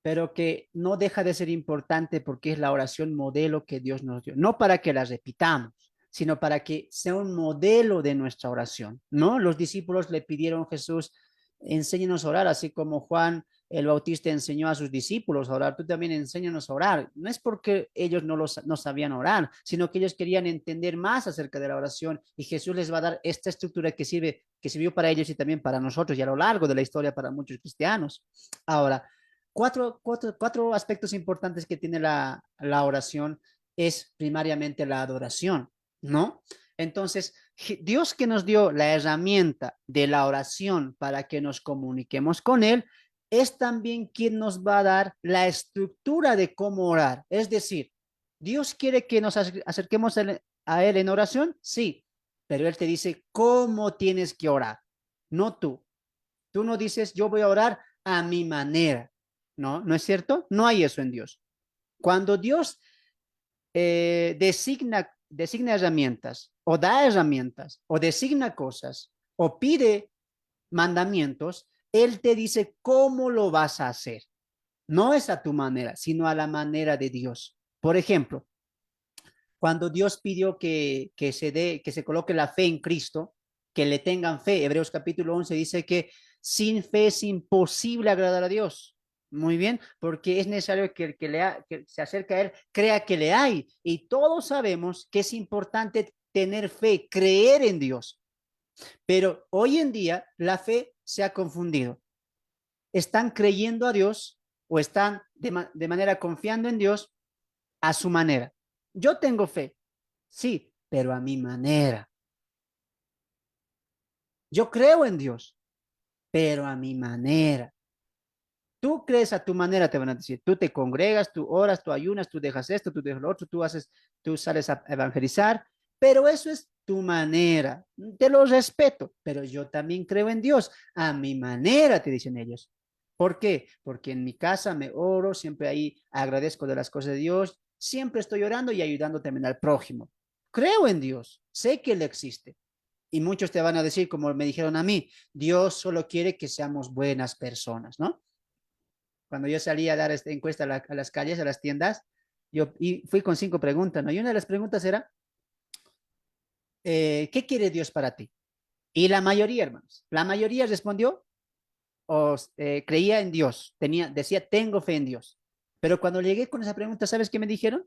pero que no deja de ser importante porque es la oración modelo que Dios nos dio. No para que la repitamos, sino para que sea un modelo de nuestra oración, ¿no? Los discípulos le pidieron a Jesús, enséñanos a orar, así como Juan el Bautista enseñó a sus discípulos a orar, tú también enséñanos a orar. No es porque ellos no sabían orar, sino que ellos querían entender más acerca de la oración y Jesús les va a dar esta estructura que sirvió para ellos y también para nosotros y a lo largo de la historia para muchos cristianos. Ahora, cuatro aspectos importantes que tiene la oración es primariamente la adoración, ¿no? Entonces, Dios que nos dio la herramienta de la oración para que nos comuniquemos con Él, es también quien nos va a dar la estructura de cómo orar. Es decir, Dios quiere que nos acerquemos a Él en oración, sí, pero Él te dice cómo tienes que orar, no tú. Tú no dices, yo voy a orar a mi manera. No, ¿no es cierto? No hay eso en Dios. Cuando Dios designa herramientas o da herramientas o designa cosas o pide mandamientos, Él te dice cómo lo vas a hacer. No es a tu manera, sino a la manera de Dios. Por ejemplo, cuando Dios pidió que se coloque la fe en Cristo, que le tengan fe, Hebreos capítulo 11 dice que sin fe es imposible agradar a Dios. Muy bien, porque es necesario que el que se acerca a Él crea que le hay. Y todos sabemos que es importante tener fe, creer en Dios. Pero hoy en día la fe se ha confundido. Están creyendo a Dios o están de manera confiando en Dios a su manera. Yo tengo fe, sí, pero a mi manera. Yo creo en Dios, pero a mi manera. Tú crees a tu manera, te van a decir. Tú te congregas, tú oras, tú ayunas, tú dejas esto, tú dejas lo otro, tú sales a evangelizar, pero eso es tu manera. Te lo respeto, pero yo también creo en Dios. A mi manera, te dicen ellos. ¿Por qué? Porque en mi casa me oro, siempre ahí agradezco de las cosas de Dios, siempre estoy orando y ayudando también al prójimo. Creo en Dios, sé que Él existe. Y muchos te van a decir, como me dijeron a mí, Dios solo quiere que seamos buenas personas, ¿no? Cuando yo salí a dar esta encuesta a las calles, a las tiendas, y fui con 5 preguntas, ¿no? Y una de las preguntas era, ¿qué quiere Dios para ti? Y la mayoría, hermanos, la mayoría respondió o creía en Dios, decía, tengo fe en Dios. Pero cuando llegué con esa pregunta, ¿sabes qué me dijeron?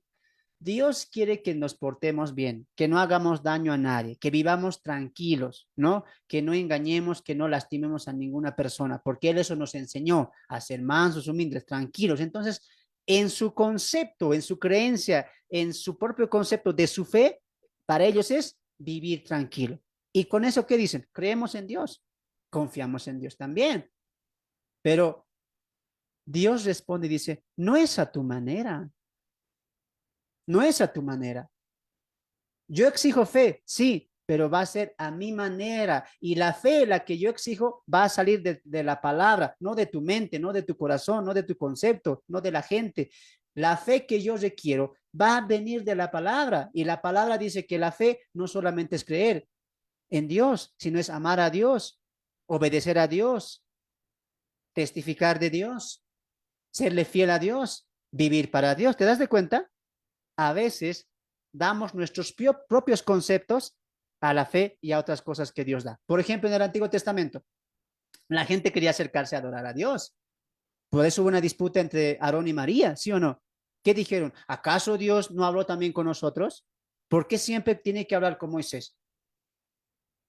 Dios quiere que nos portemos bien, que no hagamos daño a nadie, que vivamos tranquilos, ¿no? Que no engañemos, que no lastimemos a ninguna persona, porque Él eso nos enseñó a ser mansos, humildes, tranquilos. Entonces, en su concepto, en su creencia, en su propio concepto de su fe, para ellos es vivir tranquilo. Y con eso, ¿qué dicen? Creemos en Dios, confiamos en Dios también. Pero Dios responde y dice, no es a tu manera. No es a tu manera. Yo exijo fe, sí, pero va a ser a mi manera. Y la fe, la que yo exijo, va a salir de la palabra, no de tu mente, no de tu corazón, no de tu concepto, no de la gente. La fe que yo requiero va a venir de la palabra. Y la palabra dice que la fe no solamente es creer en Dios, sino es amar a Dios, obedecer a Dios, testificar de Dios, serle fiel a Dios, vivir para Dios. ¿Te das de cuenta? A veces damos nuestros propios conceptos a la fe y a otras cosas que Dios da. Por ejemplo, en el Antiguo Testamento, la gente quería acercarse a adorar a Dios. Por eso hubo una disputa entre Aarón y María, ¿sí o no? ¿Qué dijeron? ¿Acaso Dios no habló también con nosotros? ¿Por qué siempre tiene que hablar con Moisés?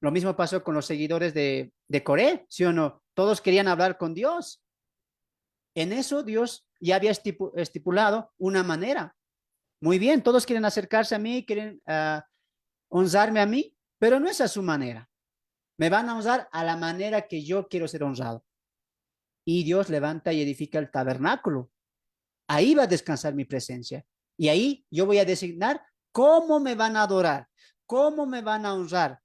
Lo mismo pasó con los seguidores de Coré, ¿sí o no? Todos querían hablar con Dios. En eso Dios ya había estipulado una manera. Muy bien, todos quieren acercarse a mí, quieren honrarme a mí, pero no es a su manera. Me van a honrar a la manera que yo quiero ser honrado. Y Dios levanta y edifica el tabernáculo. Ahí va a descansar mi presencia. Y ahí yo voy a designar cómo me van a adorar, cómo me van a honrar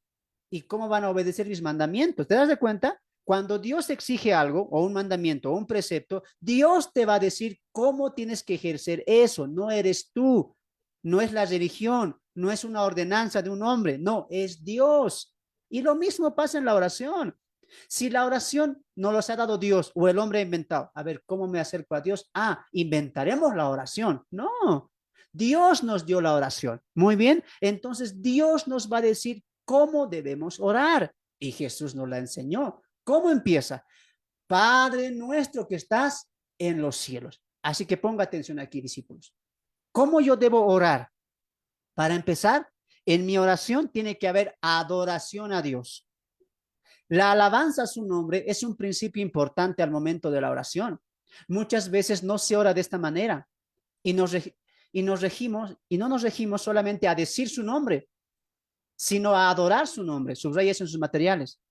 y cómo van a obedecer mis mandamientos. ¿Te das de cuenta? Cuando Dios exige algo, o un mandamiento, o un precepto, Dios te va a decir cómo tienes que ejercer eso. No eres tú, no es la religión, no es una ordenanza de un hombre, no, es Dios. Y lo mismo pasa en la oración. Si la oración no los ha dado Dios o el hombre ha inventado, a ver, ¿cómo me acerco a Dios? Inventaremos la oración. No, Dios nos dio la oración. Muy bien, entonces Dios nos va a decir cómo debemos orar. Y Jesús nos la enseñó. ¿Cómo empieza? Padre nuestro que estás en los cielos. Así que ponga atención aquí, discípulos. ¿Cómo yo debo orar? Para empezar, en mi oración tiene que haber adoración a Dios. La alabanza a su nombre es un principio importante al momento de la oración. Muchas veces no se ora de esta manera y no nos regimos solamente a decir su nombre, sino a adorar su nombre. Subraya eso en sus materiales.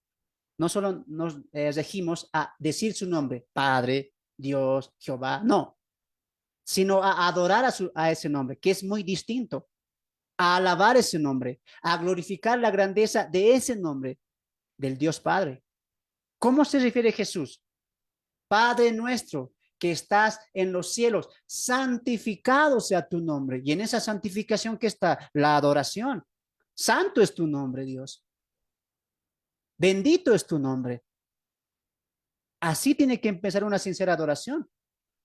No solo nos regimos a decir su nombre, Padre, Dios, Jehová, no, sino a adorar a ese nombre, que es muy distinto, a alabar ese nombre, a glorificar la grandeza de ese nombre, del Dios Padre. ¿Cómo se refiere Jesús? Padre nuestro que estás en los cielos, santificado sea tu nombre. Y en esa santificación que está la adoración. Santo es tu nombre, Dios. Bendito es tu nombre. Así tiene que empezar una sincera adoración,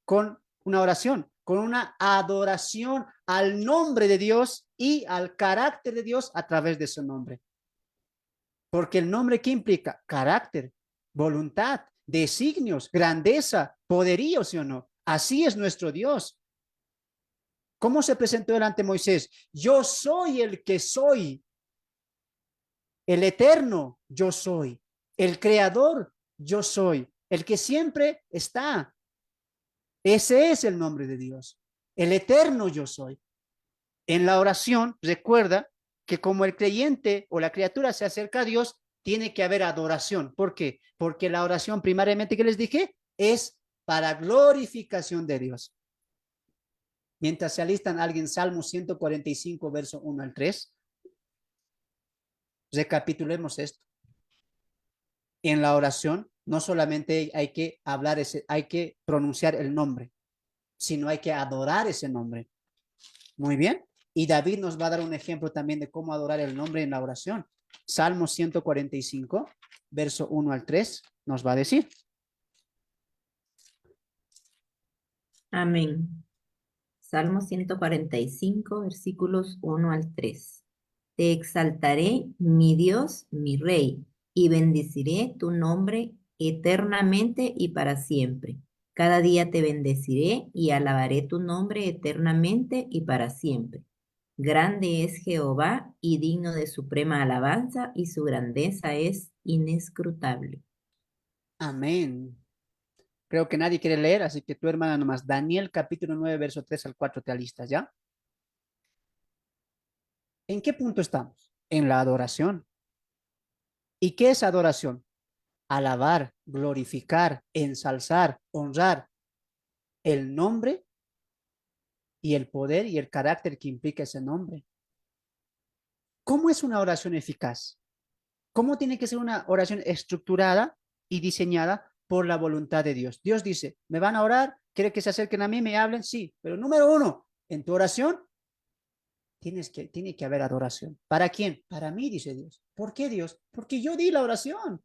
con una oración, con una adoración al nombre de Dios y al carácter de Dios a través de su nombre. Porque el nombre, ¿qué implica? Carácter, voluntad, designios, grandeza, poderío, ¿sí o no? Así es nuestro Dios. ¿Cómo se presentó delante de Moisés? Yo soy el que soy. El eterno, yo soy. El creador, yo soy. El que siempre está. Ese es el nombre de Dios. El eterno yo soy. En la oración, recuerda que como el creyente o la criatura se acerca a Dios, tiene que haber adoración. ¿Por qué? Porque la oración primariamente que les dije es para glorificación de Dios. Mientras se alistan alguien, Salmo 145, verso 1 al 3. Recapitulemos esto. En la oración no solamente hay que hablar hay que pronunciar el nombre, sino hay que adorar ese nombre. Muy bien. Y David nos va a dar un ejemplo también de cómo adorar el nombre en la oración. Salmo 145, verso 1 al 3, nos va a decir. Amén. Salmo 145, versículos 1 al 3. Te exaltaré, mi Dios, mi Rey, y bendeciré tu nombre eternamente y para siempre. Cada día te bendeciré y alabaré tu nombre eternamente y para siempre. Grande es Jehová y digno de suprema alabanza, y su grandeza es inescrutable. Amén. Creo que nadie quiere leer, así que tu hermana nomás. Daniel capítulo 9, verso 3 al 4, te alistas, ¿ya? ¿En qué punto estamos? En la adoración. ¿Y qué es adoración? Alabar, glorificar, ensalzar, honrar el nombre y el poder y el carácter que implica ese nombre. ¿Cómo es una oración eficaz? ¿Cómo tiene que ser una oración estructurada y diseñada por la voluntad de Dios? Dios dice, ¿me van a orar? ¿Quiere que se acerquen a mí, me hablen? Sí, pero número uno, en tu oración tiene que haber adoración. ¿Para quién? Para mí, dice Dios. ¿Por qué, Dios? Porque yo di la oración.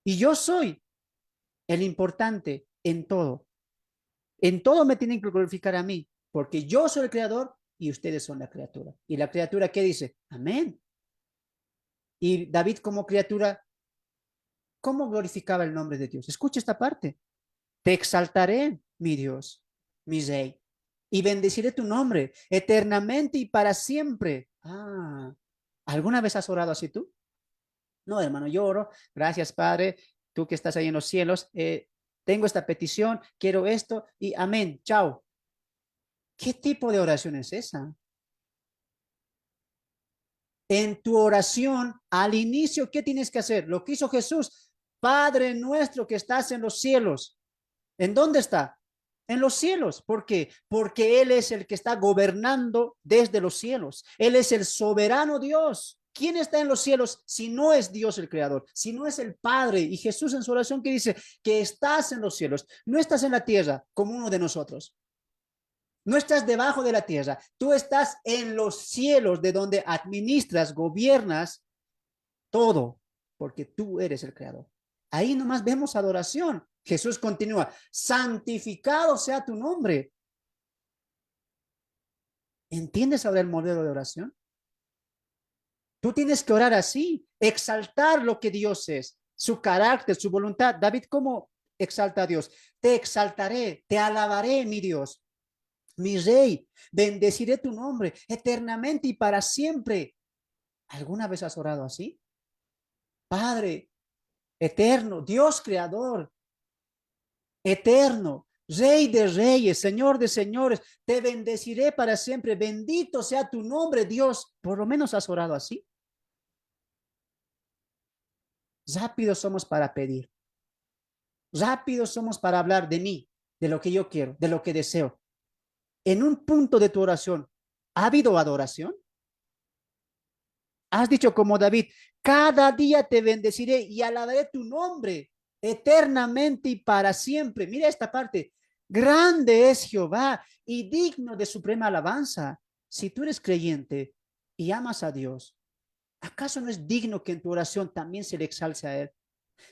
Y yo soy el importante en todo. En todo me tienen que glorificar a mí, porque yo soy el creador y ustedes son la criatura. ¿Y la criatura qué dice? Amén. Y David como criatura, ¿cómo glorificaba el nombre de Dios? Escucha esta parte. Te exaltaré, mi Dios, mi Rey, y bendeciré tu nombre eternamente y para siempre. Ah, ¿alguna vez has orado así tú? No, hermano, yo oro. Gracias, Padre, tú que estás ahí en los cielos. Tengo esta petición, quiero esto y amén. Chao. ¿Qué tipo de oración es esa? En tu oración, al inicio, ¿qué tienes que hacer? Lo que hizo Jesús. Padre nuestro que estás en los cielos. ¿En dónde está? En los cielos. ¿Por qué? Porque Él es el que está gobernando desde los cielos. Él es el soberano Dios. ¿Quién está en los cielos si no es Dios el creador? Si no es el Padre. Y Jesús en su oración que dice que estás en los cielos. No estás en la tierra como uno de nosotros. No estás debajo de la tierra. Tú estás en los cielos de donde administras, gobiernas todo. Porque tú eres el creador. Ahí nomás vemos adoración. Jesús continúa, santificado sea tu nombre. ¿Entiendes ahora el modelo de oración? Tú tienes que orar así, exaltar lo que Dios es, su carácter, su voluntad. David, ¿cómo exalta a Dios? Te exaltaré, te alabaré, mi Dios, mi Rey, bendeciré tu nombre eternamente y para siempre. ¿Alguna vez has orado así? Padre eterno, Dios creador, eterno, Rey de reyes, Señor de señores, te bendeciré para siempre. Bendito sea tu nombre, Dios. Por lo menos has orado así. Rápidos somos para pedir. Rápidos somos para hablar de mí, de lo que yo quiero, de lo que deseo. En un punto de tu oración, ¿ha habido adoración? Has dicho como David, cada día te bendeciré y alabaré tu nombre eternamente y para siempre. Mira esta parte. Grande es Jehová y digno de suprema alabanza. Si tú eres creyente y amas a Dios, ¿acaso no es digno que en tu oración también se le exalce a Él?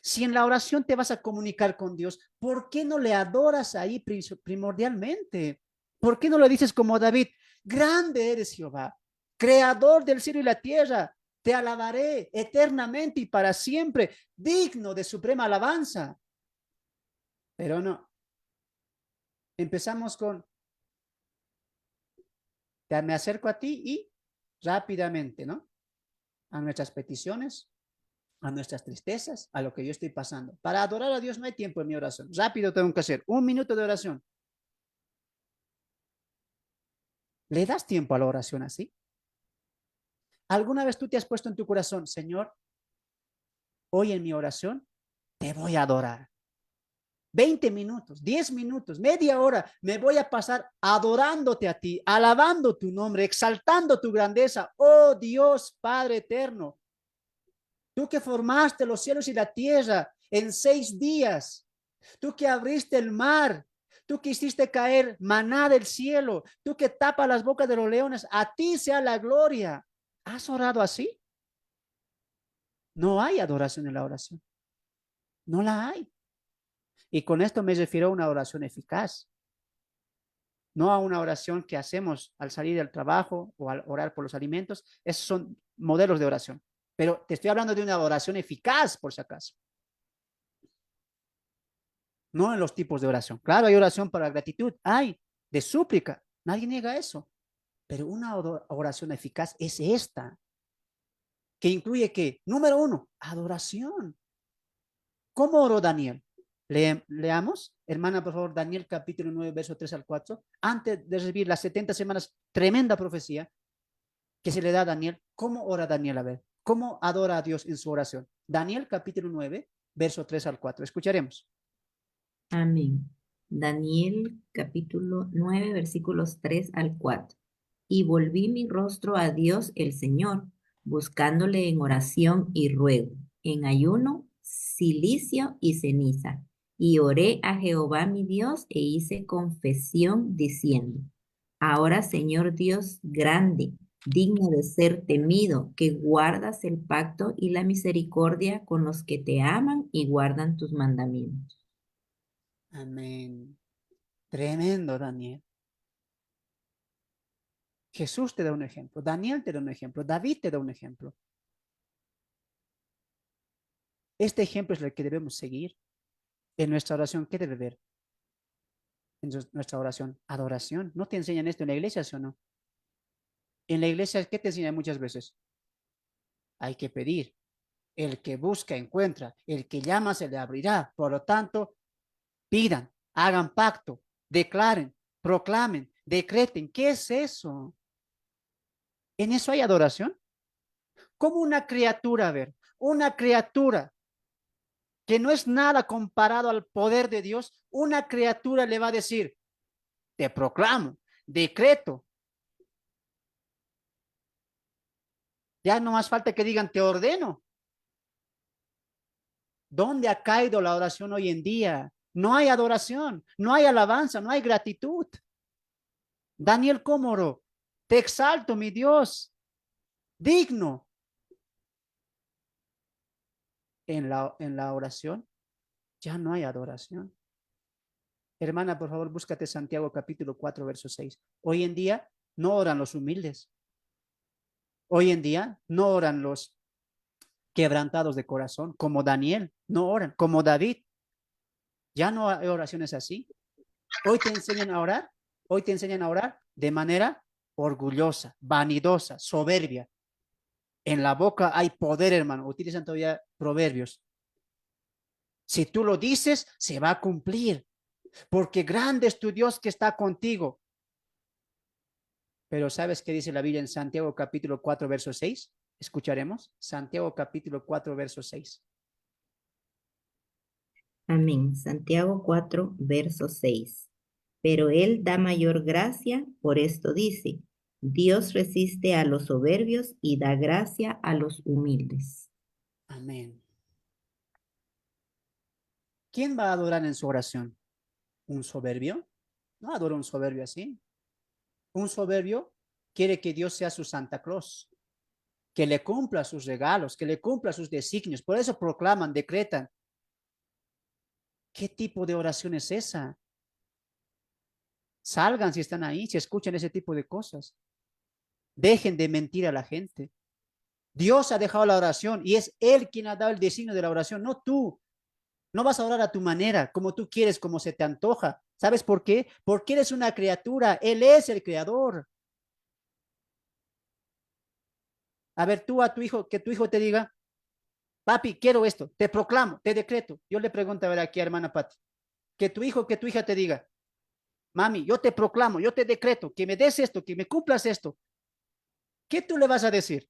Si en la oración te vas a comunicar con Dios, ¿por qué no le adoras ahí primordialmente? ¿Por qué no le dices como David, grande eres Jehová, creador del cielo y la tierra? Te alabaré eternamente y para siempre, digno de suprema alabanza. Pero no, empezamos con, me acerco a ti y rápidamente, ¿no? A nuestras peticiones, a nuestras tristezas, a lo que yo estoy pasando. Para adorar a Dios no hay tiempo en mi oración. Rápido tengo que hacer 1 minuto de oración. ¿Le das tiempo a la oración así? ¿Alguna vez tú te has puesto en tu corazón, Señor, hoy en mi oración te voy a adorar? 20 minutos, 10 minutos, media hora, me voy a pasar adorándote a ti, alabando tu nombre, exaltando tu grandeza. Oh Dios, Padre eterno, tú que formaste los cielos y la tierra en 6 días, tú que abriste el mar, tú que hiciste caer maná del cielo, tú que tapas las bocas de los leones, a ti sea la gloria. ¿Has orado así? No hay adoración en la oración. No la hay. Y con esto me refiero a una oración eficaz, no a una oración que hacemos al salir del trabajo o al orar por los alimentos. Esos son modelos de oración. Pero te estoy hablando de una oración eficaz, por si acaso. No en los tipos de oración. Claro, hay oración para gratitud, hay de súplica. Nadie niega eso. Pero una oración eficaz es esta, que incluye que, número 1, adoración. ¿Cómo oró Daniel? Leamos, hermana, por favor, Daniel capítulo 9, verso 3 al 4. Antes de recibir las 70 semanas, tremenda profecía que se le da a Daniel. ¿Cómo ora Daniel? A ver, ¿cómo adora a Dios en su oración? Daniel capítulo 9, verso 3 al 4. Escucharemos. Amén. Daniel capítulo 9 versículos 3 al 4. Y volví mi rostro a Dios el Señor, buscándole en oración y ruego, en ayuno, cilicio y ceniza. Y oré a Jehová mi Dios e hice confesión diciendo, ahora Señor Dios grande, digno de ser temido, que guardas el pacto y la misericordia con los que te aman y guardan tus mandamientos. Amén. Tremendo, Daniel. Jesús te da un ejemplo, Daniel te da un ejemplo, David te da un ejemplo. Este ejemplo es el que debemos seguir en nuestra oración. ¿Qué debe ver en nuestra oración? Adoración. ¿No te enseñan esto en la iglesia, sí o no? En la iglesia, ¿qué te enseñan muchas veces? Hay que pedir. El que busca, encuentra. El que llama, se le abrirá. Por lo tanto, pidan, hagan pacto, declaren, proclamen, decreten. ¿Qué es eso? ¿En eso hay adoración? Como una criatura, a ver, una criatura que no es nada comparado al poder de Dios, una criatura le va a decir, te proclamo, decreto. Ya no más falta que digan, te ordeno. ¿Dónde ha caído la oración hoy en día? No hay adoración, no hay alabanza, no hay gratitud. Daniel, ¿cómo oró? Te exalto, mi Dios, digno. En la oración ya no hay adoración. Hermana, por favor, búscate Santiago capítulo 4, verso 6. Hoy en día no oran los humildes. Hoy en día no oran los quebrantados de corazón, como Daniel, no oran, como David. Ya no hay oraciones así. Hoy te enseñan a orar, hoy te enseñan a orar de manera orgullosa, vanidosa, soberbia. En la boca hay poder, hermano. Utilizan todavía proverbios. Si tú lo dices, se va a cumplir, porque grande es tu Dios que está contigo. Pero ¿sabes qué dice la Biblia en Santiago capítulo 4, verso 6? Escucharemos. Santiago capítulo 4, verso 6. Amén. Santiago 4, verso 6. Pero Él da mayor gracia, por esto dice, Dios resiste a los soberbios y da gracia a los humildes. Amén. ¿Quién va a adorar en su oración? ¿Un soberbio? No adora un soberbio así. Un soberbio quiere que Dios sea su Santa Claus, que le cumpla sus regalos, que le cumpla sus designios. Por eso proclaman, decretan. ¿Qué tipo de oración es esa? Salgan si están ahí, si escuchan ese tipo de cosas. Dejen de mentir a la gente. Dios ha dejado la oración y es Él quien ha dado el designio de la oración, no tú. No vas a orar a tu manera, como tú quieres, como se te antoja. ¿Sabes por qué? Porque eres una criatura, Él es el creador. A ver, tú a tu hijo, que tu hijo te diga, papi, quiero esto, te proclamo, te decreto. Yo le pregunto a ver aquí a hermana Pati, que tu hijo, que tu hija te diga, mami, yo te proclamo, yo te decreto, que me des esto, que me cumplas esto. ¿Qué tú le vas a decir?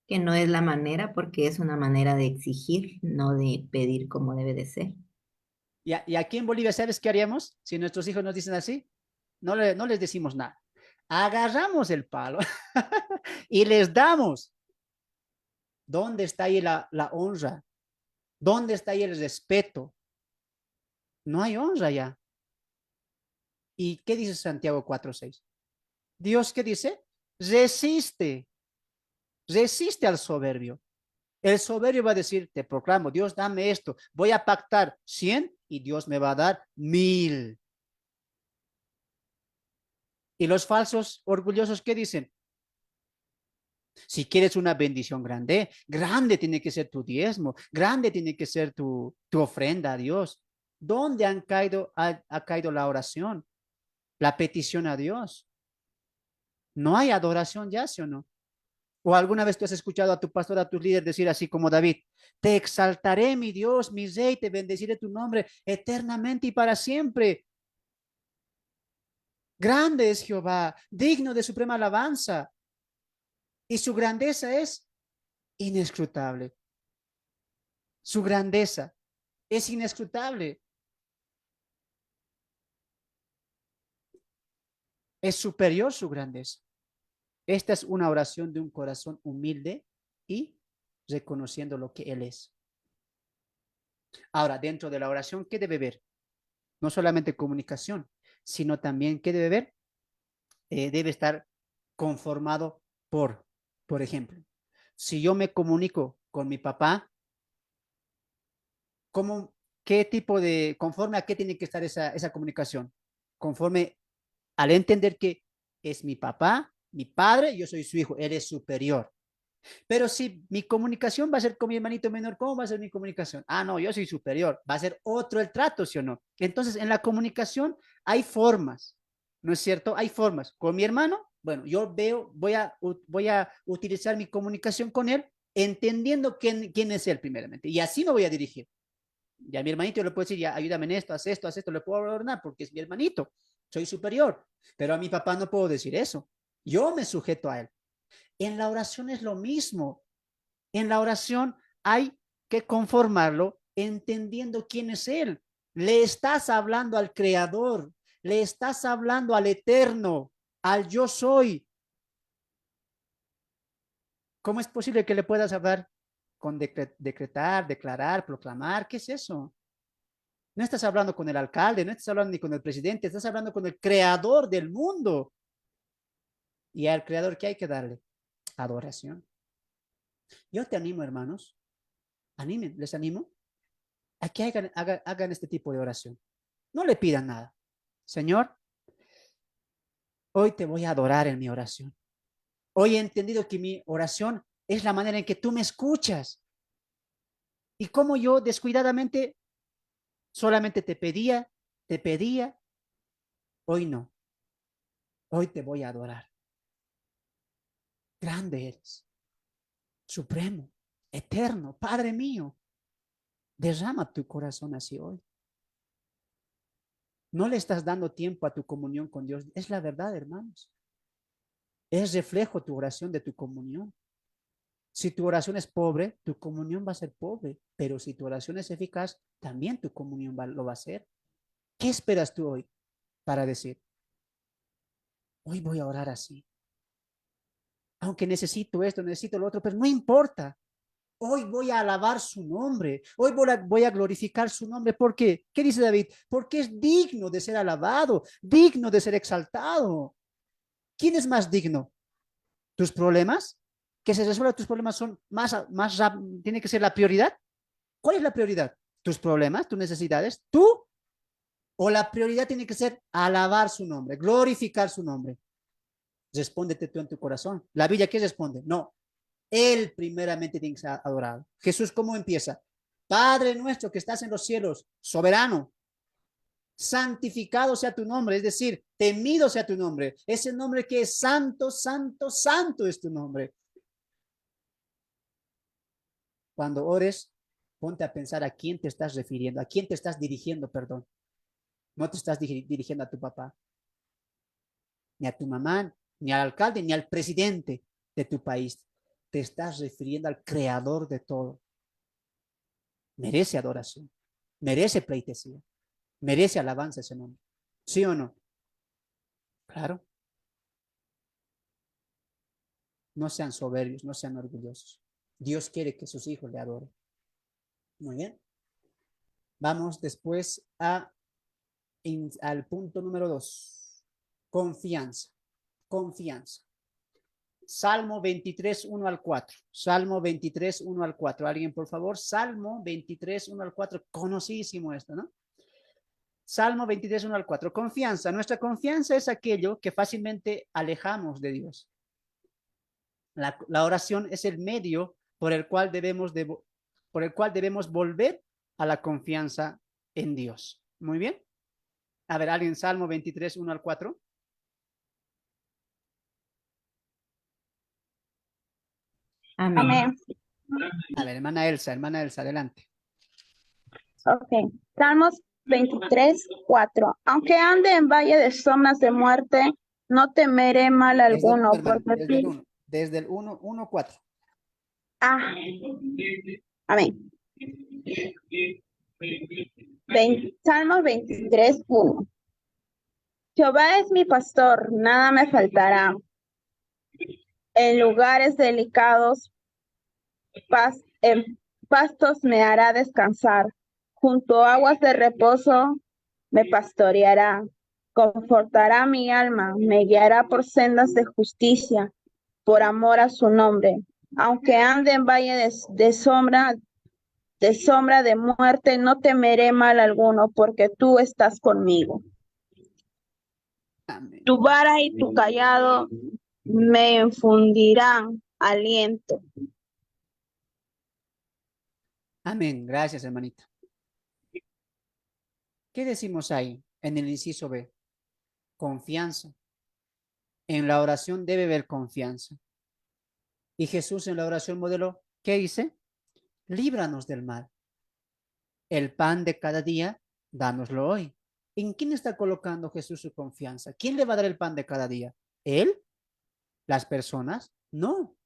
Que no es la manera porque es una manera de exigir, no de pedir como debe de ser. Y aquí en Bolivia, ¿sabes qué haríamos? Si nuestros hijos nos dicen así, no les decimos nada. Agarramos el palo y les damos. ¿Dónde está ahí la honra? ¿Dónde está ahí el respeto? No hay honra ya. ¿Y qué dice Santiago 4:6? Dios, ¿qué dice? Resiste, resiste al soberbio. El soberbio va a decir, te proclamo, Dios, dame esto, voy a pactar 100 y Dios me va a dar 1000. Y los falsos orgullosos, ¿qué dicen? Si quieres una bendición grande, grande tiene que ser tu diezmo, grande tiene que ser tu ofrenda a Dios. ¿Dónde ha caído la oración, la petición a Dios? No hay adoración ya, ¿sí o no? ¿O alguna vez tú has escuchado a tu pastor, a tus líderes decir así como David, te exaltaré, mi Dios, mi rey, te bendeciré tu nombre eternamente y para siempre? Grande es Jehová, digno de suprema alabanza, y su grandeza es inescrutable. Su grandeza es inescrutable. Es superior su grandeza. Esta es una oración de un corazón humilde y reconociendo lo que Él es. Ahora, dentro de la oración, ¿qué debe ver? No solamente comunicación, sino también, ¿qué debe ver? Debe estar conformado por ejemplo, si yo me comunico con mi papá, ¿cómo, qué tipo de, conforme a qué tiene que estar esa comunicación? Conforme al entender que es mi papá, mi padre, yo soy su hijo, él es superior. Pero si mi comunicación va a ser con mi hermanito menor, ¿cómo va a ser mi comunicación? Ah, no, yo soy superior. Va a ser otro el trato, ¿sí o no? Entonces, en la comunicación hay formas, ¿no es cierto? Hay formas. Con mi hermano, bueno, yo veo, voy a utilizar mi comunicación con él entendiendo quién es él primeramente. Y así me voy a dirigir. Ya a mi hermanito yo le puedo decir, ya ayúdame en esto, haz esto, le puedo ordenar porque es mi hermanito, soy superior. Pero a mi papá no puedo decir eso. Yo me sujeto a él. En la oración es lo mismo. En la oración hay que conformarlo entendiendo quién es Él. Le estás hablando al Creador, le estás hablando al Eterno, al Yo Soy. ¿Cómo es posible que le puedas hablar con decretar, declarar, proclamar? ¿Qué es eso? No estás hablando con el alcalde, no estás hablando ni con el presidente, estás hablando con el Creador del mundo. Y al Creador, ¿qué hay que darle? Adoración. Yo te animo, hermanos, animen, les animo a que hagan este tipo de oración. No le pidan nada. Señor, hoy te voy a adorar en mi oración. Hoy he entendido que mi oración es la manera en que tú me escuchas. Y como yo descuidadamente solamente te pedía, hoy no. Hoy te voy a adorar. Grande eres, supremo, eterno, Padre mío. Derrama tu corazón así hoy. No le estás dando tiempo a tu comunión con Dios. Es la verdad, hermanos. Es reflejo tu oración de tu comunión. Si tu oración es pobre, tu comunión va a ser pobre, pero si tu oración es eficaz, también tu comunión lo va a ser. ¿Qué esperas tú hoy para decir, hoy voy a orar así? Aunque necesito esto, necesito lo otro, pero no importa. Hoy voy a alabar su nombre. Hoy voy a glorificar su nombre. ¿Por qué? ¿Qué dice David? Porque es digno de ser alabado, digno de ser exaltado. ¿Quién es más digno? ¿Tus problemas? ¿Que se resuelvan tus problemas son tiene que ser la prioridad? ¿Cuál es la prioridad? ¿Tus problemas, tus necesidades? ¿Tú? ¿O la prioridad tiene que ser alabar su nombre, glorificar su nombre? Respóndete tú en tu corazón. ¿La Biblia qué responde? No. Él primeramente tiene que ser adorado. Jesús, ¿cómo empieza? Padre nuestro que estás en los cielos, soberano, santificado sea tu nombre, es decir, temido sea tu nombre. Ese nombre que es santo, santo, santo es tu nombre. Cuando ores, ponte a pensar a quién te estás refiriendo, a quién te estás dirigiendo, perdón. No te estás dirigiendo a tu papá, ni a tu mamá, ni al alcalde, ni al presidente de tu país. Te estás refiriendo al creador de todo. Merece adoración, merece pleitesía, merece alabanza ese nombre. ¿Sí o no? Claro. No sean soberbios, no sean orgullosos. Dios quiere que sus hijos le adoren. Muy bien. Vamos después al punto número 2. Confianza. Confianza. Salmo 23, 1 al 4. Salmo 23, 1 al 4. ¿Alguien, por favor? Salmo 23, 1 al 4. Conocidísimo esto, ¿no? Salmo 23, 1 al 4. Confianza. Nuestra confianza es aquello que fácilmente alejamos de Dios. La oración es el medio por el cual debemos volver a la confianza en Dios. Muy bien. A ver, alguien, Salmo 23, 1 al 4. Amén. Amén. A ver, hermana Elsa, adelante. Ok. Salmos 23, 4. Aunque ande en valle de sombras de muerte, no temeré mal alguno, porque Desde el tú. 1, desde el 1, 1, 4. Ah, amén. Salmos 23, 1. Jehová es mi pastor, nada me faltará. En lugares delicados, en pastos me hará descansar. Junto a aguas de reposo me pastoreará. Confortará mi alma, me guiará por sendas de justicia, por amor a su nombre. Aunque ande en valle de sombra de muerte, no temeré mal alguno, porque tú estás conmigo. Amén. Tu vara y tu callado me infundirán aliento. Amén. Gracias, hermanita. ¿Qué decimos ahí en el inciso B? Confianza. En la oración debe haber confianza. Y Jesús en la oración modelo, ¿qué dice? Líbranos del mal. El pan de cada día, dánoslo hoy. ¿En quién está colocando Jesús su confianza? ¿Quién le va a dar el pan de cada día? ¿Él? ¿Las personas? No.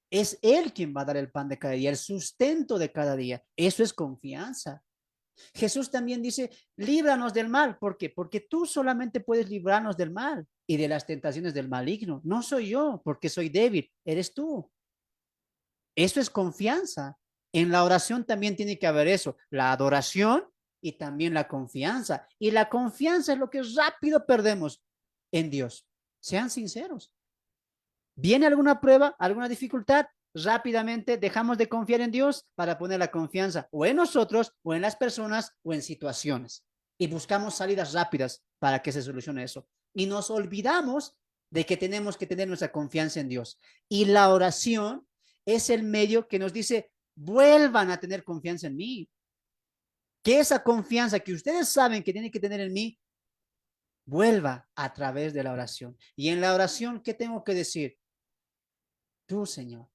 Es Él quien va a dar el pan de cada día, el sustento de cada día. Eso es confianza. Jesús también dice, líbranos del mal. ¿Por qué? Porque tú solamente puedes librarnos del mal y de las tentaciones del maligno. No soy yo, porque soy débil, eres tú. Eso es confianza. En la oración también tiene que haber eso, la adoración y también la confianza. Y la confianza es lo que rápido perdemos en Dios. Sean sinceros. ¿Viene alguna prueba, alguna dificultad? Rápidamente dejamos de confiar en Dios para poner la confianza o en nosotros, o en las personas, o en situaciones. Y buscamos salidas rápidas para que se solucione eso. Y nos olvidamos de que tenemos que tener nuestra confianza en Dios. Y la oración es el medio que nos dice, vuelvan a tener confianza en mí. Que esa confianza que ustedes saben que tienen que tener en mí, vuelva a través de la oración. Y en la oración, ¿qué tengo que decir? Tú, Señor,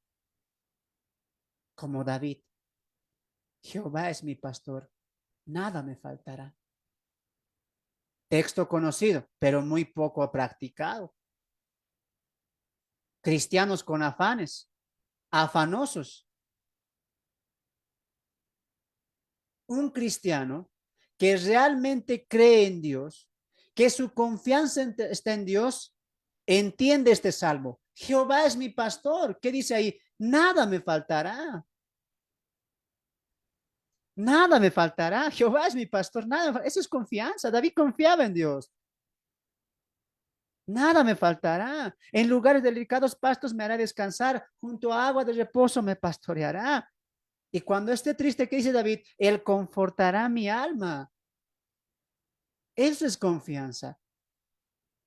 como David, Jehová es mi pastor, nada me faltará. Texto conocido, pero muy poco practicado. Cristianos con afanes, afanosos. Un cristiano que realmente cree en Dios, que su confianza está en Dios, entiende este salmo. Jehová es mi pastor. ¿Qué dice ahí? Nada me faltará. Nada me faltará. Jehová es mi pastor. Nada. Eso es confianza. David confiaba en Dios. Nada me faltará. En lugares delicados pastos me hará descansar. Junto a agua de reposo me pastoreará. Y cuando esté triste, ¿qué dice David? Él confortará mi alma. Eso es confianza.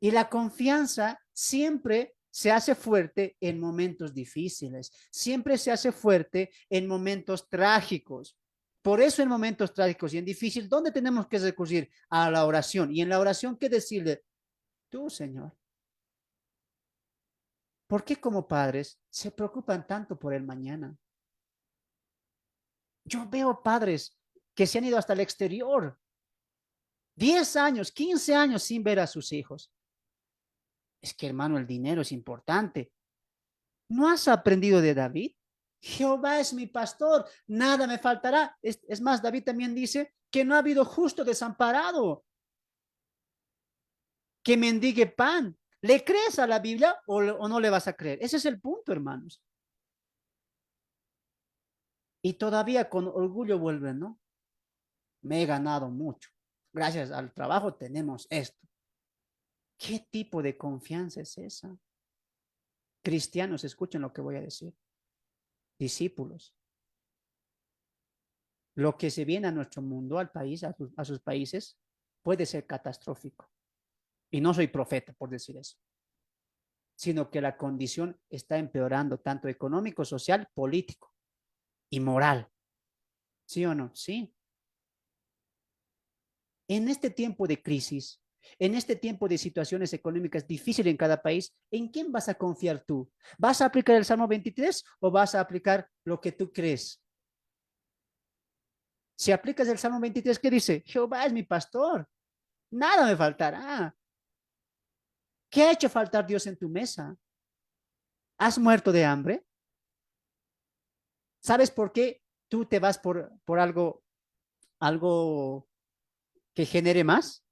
Y la confianza siempre se hace fuerte en momentos difíciles. Siempre se hace fuerte en momentos trágicos. Por eso en momentos trágicos y en difíciles, ¿dónde tenemos que recurrir? A la oración. Y en la oración, ¿qué decirle? Tú, Señor, ¿por qué como padres se preocupan tanto por el mañana? Yo veo padres que se han ido hasta el exterior, 10 años, 15 años sin ver a sus hijos. Es que, hermano, el dinero es importante. ¿No has aprendido de David? Jehová es mi pastor, nada me faltará. Es más, David también dice que no ha habido justo desamparado que mendigue pan. ¿Le crees a la Biblia o no le vas a creer? Ese es el punto, hermanos. Y todavía con orgullo vuelven, ¿no? Me he ganado mucho. Gracias al trabajo tenemos esto. ¿Qué tipo de confianza es esa? Cristianos, escuchen lo que voy a decir. Discípulos. Lo que se viene a nuestro mundo, al país, a sus países, puede ser catastrófico. Y no soy profeta por decir eso, sino que la condición está empeorando tanto económico, social, político y moral. ¿Sí o no? Sí. En este tiempo de crisis, en este tiempo de situaciones económicas difíciles en cada país, ¿en quién vas a confiar tú? ¿Vas a aplicar el Salmo 23 o vas a aplicar lo que tú crees? Si aplicas el Salmo 23, ¿qué dice? Jehová es mi pastor, nada me faltará. ¿Qué ha hecho faltar Dios en tu mesa? ¿Has muerto de hambre? ¿Sabes por qué tú te vas por algo que genere más?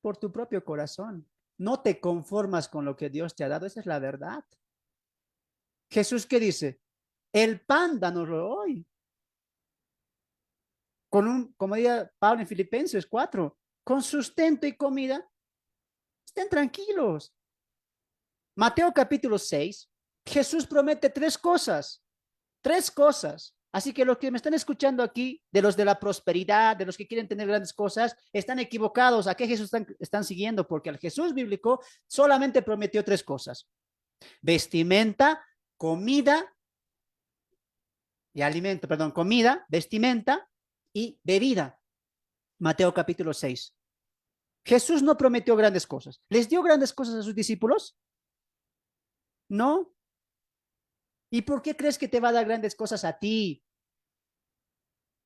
Por tu propio corazón. No te conformas con lo que Dios te ha dado, esa es la verdad. Jesús, ¿qué dice? El pan, danoslo hoy. Como diría Pablo en Filipenses 4, con sustento y comida, estén tranquilos. Mateo capítulo 6, Jesús promete tres cosas. Tres cosas. Así que los que me están escuchando aquí, de los de la prosperidad, de los que quieren tener grandes cosas, están equivocados. ¿A qué Jesús están siguiendo? Porque el Jesús bíblico solamente prometió tres cosas. Vestimenta, comida y alimento, perdón, comida, vestimenta y bebida. Mateo capítulo 6. Jesús no prometió grandes cosas. ¿Les dio grandes cosas a sus discípulos? No. ¿Y por qué crees que te va a dar grandes cosas a ti?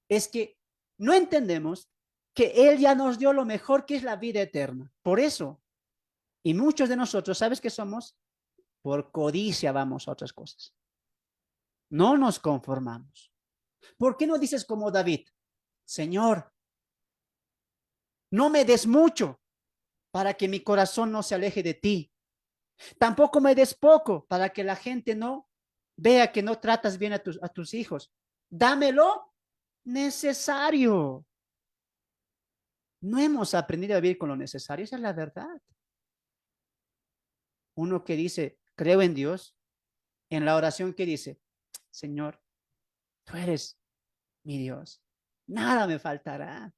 Es que no entendemos que Él ya nos dio lo mejor, que es la vida eterna. Por eso, y muchos de nosotros, ¿sabes qué somos? Por codicia vamos a otras cosas. No nos conformamos. ¿Por qué no dices como David? Señor, no me des mucho para que mi corazón no se aleje de ti. Tampoco me des poco para que la gente no vea que no tratas bien a tus hijos. Dámelo necesario. No hemos aprendido a vivir con lo necesario, esa es la verdad. Uno que dice, creo en Dios, en la oración que dice, Señor, tú eres mi Dios, nada me faltará.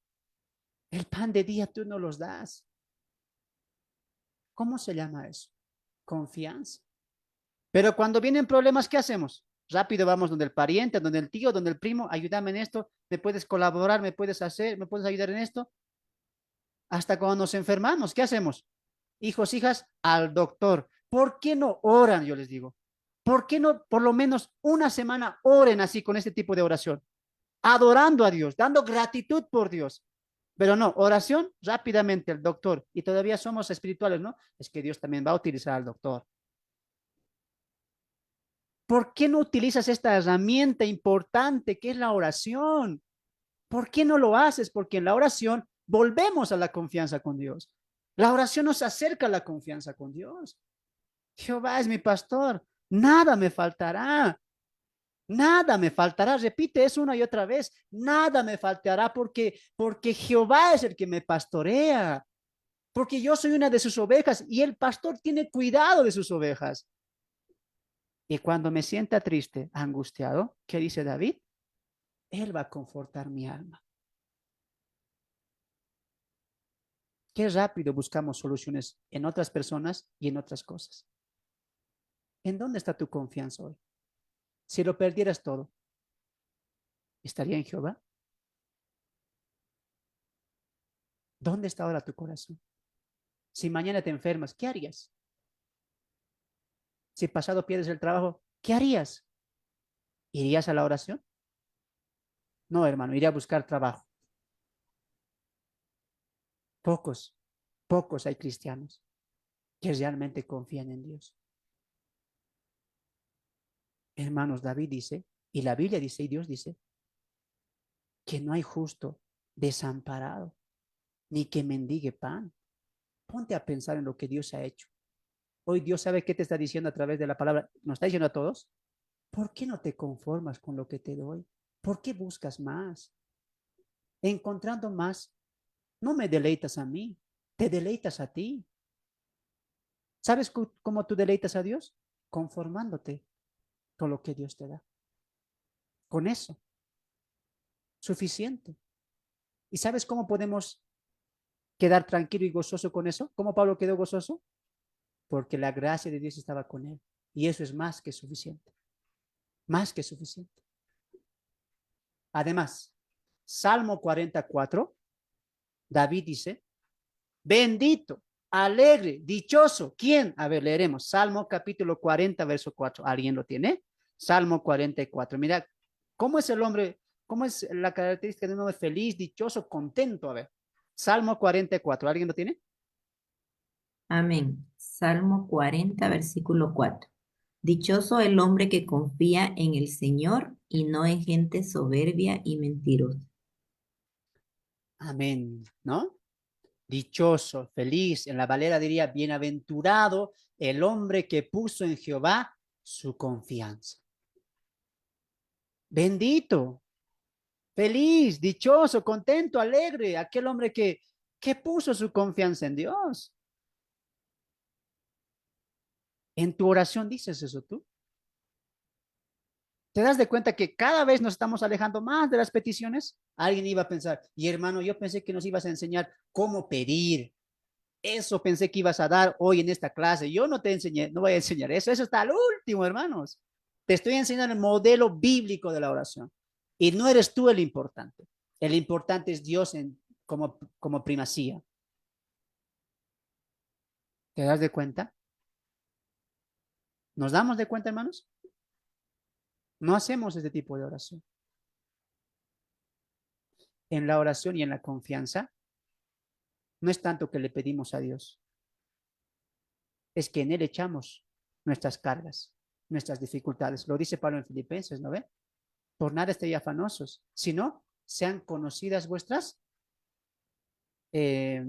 El pan de día tú no los das. ¿Cómo se llama eso? Confianza. Pero cuando vienen problemas, ¿qué hacemos? Rápido vamos donde el pariente, donde el tío, donde el primo, ayúdame en esto, me puedes colaborar, me puedes hacer, me puedes ayudar en esto. Hasta cuando nos enfermamos, ¿qué hacemos? Hijos, hijas, al doctor. ¿Por qué no oran? Yo les digo. ¿Por qué no por lo menos una semana oren así con este tipo de oración? Adorando a Dios, dando gratitud por Dios. Pero no, oración rápidamente el doctor. Y todavía somos espirituales, ¿no? Es que Dios también va a utilizar al doctor. ¿Por qué no utilizas esta herramienta importante que es la oración? ¿Por qué no lo haces? Porque en la oración volvemos a la confianza con Dios. La oración nos acerca a la confianza con Dios. Jehová es mi pastor, nada me faltará. Nada me faltará, repite eso una y otra vez, nada me faltará porque Jehová es el que me pastorea, porque yo soy una de sus ovejas y el pastor tiene cuidado de sus ovejas. Y cuando me sienta triste, angustiado, ¿qué dice David? Él va a confortar mi alma. Qué rápido buscamos soluciones en otras personas y en otras cosas. ¿En dónde está tu confianza hoy? Si lo perdieras todo, ¿estaría en Jehová? ¿Dónde está ahora tu corazón? Si mañana te enfermas, ¿qué harías? Si pasado pierdes el trabajo, ¿qué harías? ¿Irías a la oración? No, hermano, iría a buscar trabajo. Pocos hay cristianos que realmente confían en Dios. Hermanos, David dice, y la Biblia dice, y Dios dice, que no hay justo desamparado, ni que mendigue pan. Ponte a pensar en lo que Dios ha hecho. Hoy Dios sabe qué te está diciendo a través de la palabra. Nos está diciendo a todos, ¿por qué no te conformas con lo que te doy? ¿Por qué buscas más? Encontrando más, no me deleitas a mí, te deleitas a ti. ¿Sabes cómo tú deleitas a Dios? Conformándote con lo que Dios te da. Con eso, suficiente. ¿Y sabes cómo podemos quedar tranquilo y gozoso con eso? ¿Cómo Pablo quedó gozoso? Porque la gracia de Dios estaba con él. Y eso es más que suficiente. Más que suficiente. Además, Salmo 44, David dice, bendito, alegre, dichoso. ¿Quién? A ver, leeremos. Salmo capítulo 40, verso 4. ¿Alguien lo tiene? Salmo 44. Mira, ¿cómo es el hombre? ¿Cómo es la característica de un hombre feliz, dichoso, contento? A ver, Salmo 44. ¿Alguien lo tiene? Amén. Salmo 40, versículo 4. Dichoso el hombre que confía en el Señor y no en gente soberbia y mentirosa. Amén, ¿no? Dichoso, feliz. En la Valera diría, bienaventurado el hombre que puso en Jehová su confianza. Bendito, feliz, dichoso, contento, alegre, aquel hombre que puso su confianza en Dios. En tu oración dices eso tú. ¿Te das de cuenta que cada vez nos estamos alejando más de las peticiones? Alguien iba a pensar, y hermano, yo pensé que nos ibas a enseñar cómo pedir. Eso pensé que ibas a dar hoy en esta clase. Yo no te enseñé, no voy a enseñar eso. Eso está al último, hermanos. Te estoy enseñando el modelo bíblico de la oración. Y no eres tú el importante. El importante es Dios como primacía. ¿Te das de cuenta? ¿Nos damos de cuenta, hermanos? No hacemos este tipo de oración. En la oración y en la confianza, no es tanto que le pedimos a Dios, es que en Él echamos nuestras cargas, nuestras dificultades. Lo dice Pablo en Filipenses, ¿no ve? Por nada estéis afanosos, sino sean conocidas eh,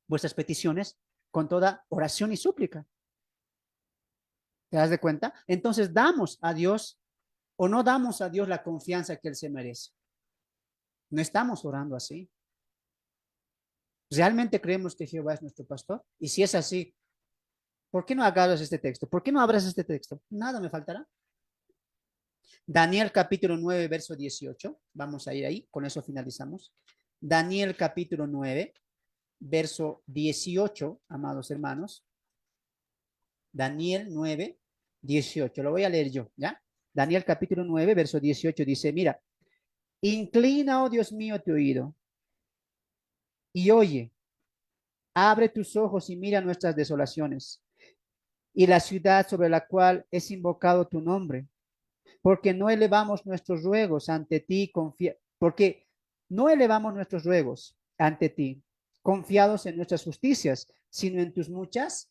vuestras peticiones con toda oración y súplica. ¿Te das de cuenta? Entonces damos a Dios o no damos a Dios la confianza que Él se merece. No estamos orando así. ¿Realmente creemos que Jehová es nuestro pastor? Y si es así, ¿por qué no agarras este texto? ¿Por qué no abras este texto? Nada me faltará. Daniel capítulo 9, verso 18. Vamos a ir ahí, con eso finalizamos. Daniel capítulo 9, verso 18, amados hermanos. Daniel 9, 18. Lo voy a leer yo, ¿ya? Daniel capítulo 9, verso 18 dice, mira, inclina, oh Dios mío, tu oído y oye, abre tus ojos y mira nuestras desolaciones y la ciudad sobre la cual es invocado tu nombre, porque no elevamos nuestros ruegos ante ti, porque no elevamos nuestros ruegos ante ti, confiados en nuestras justicias, sino en tus muchas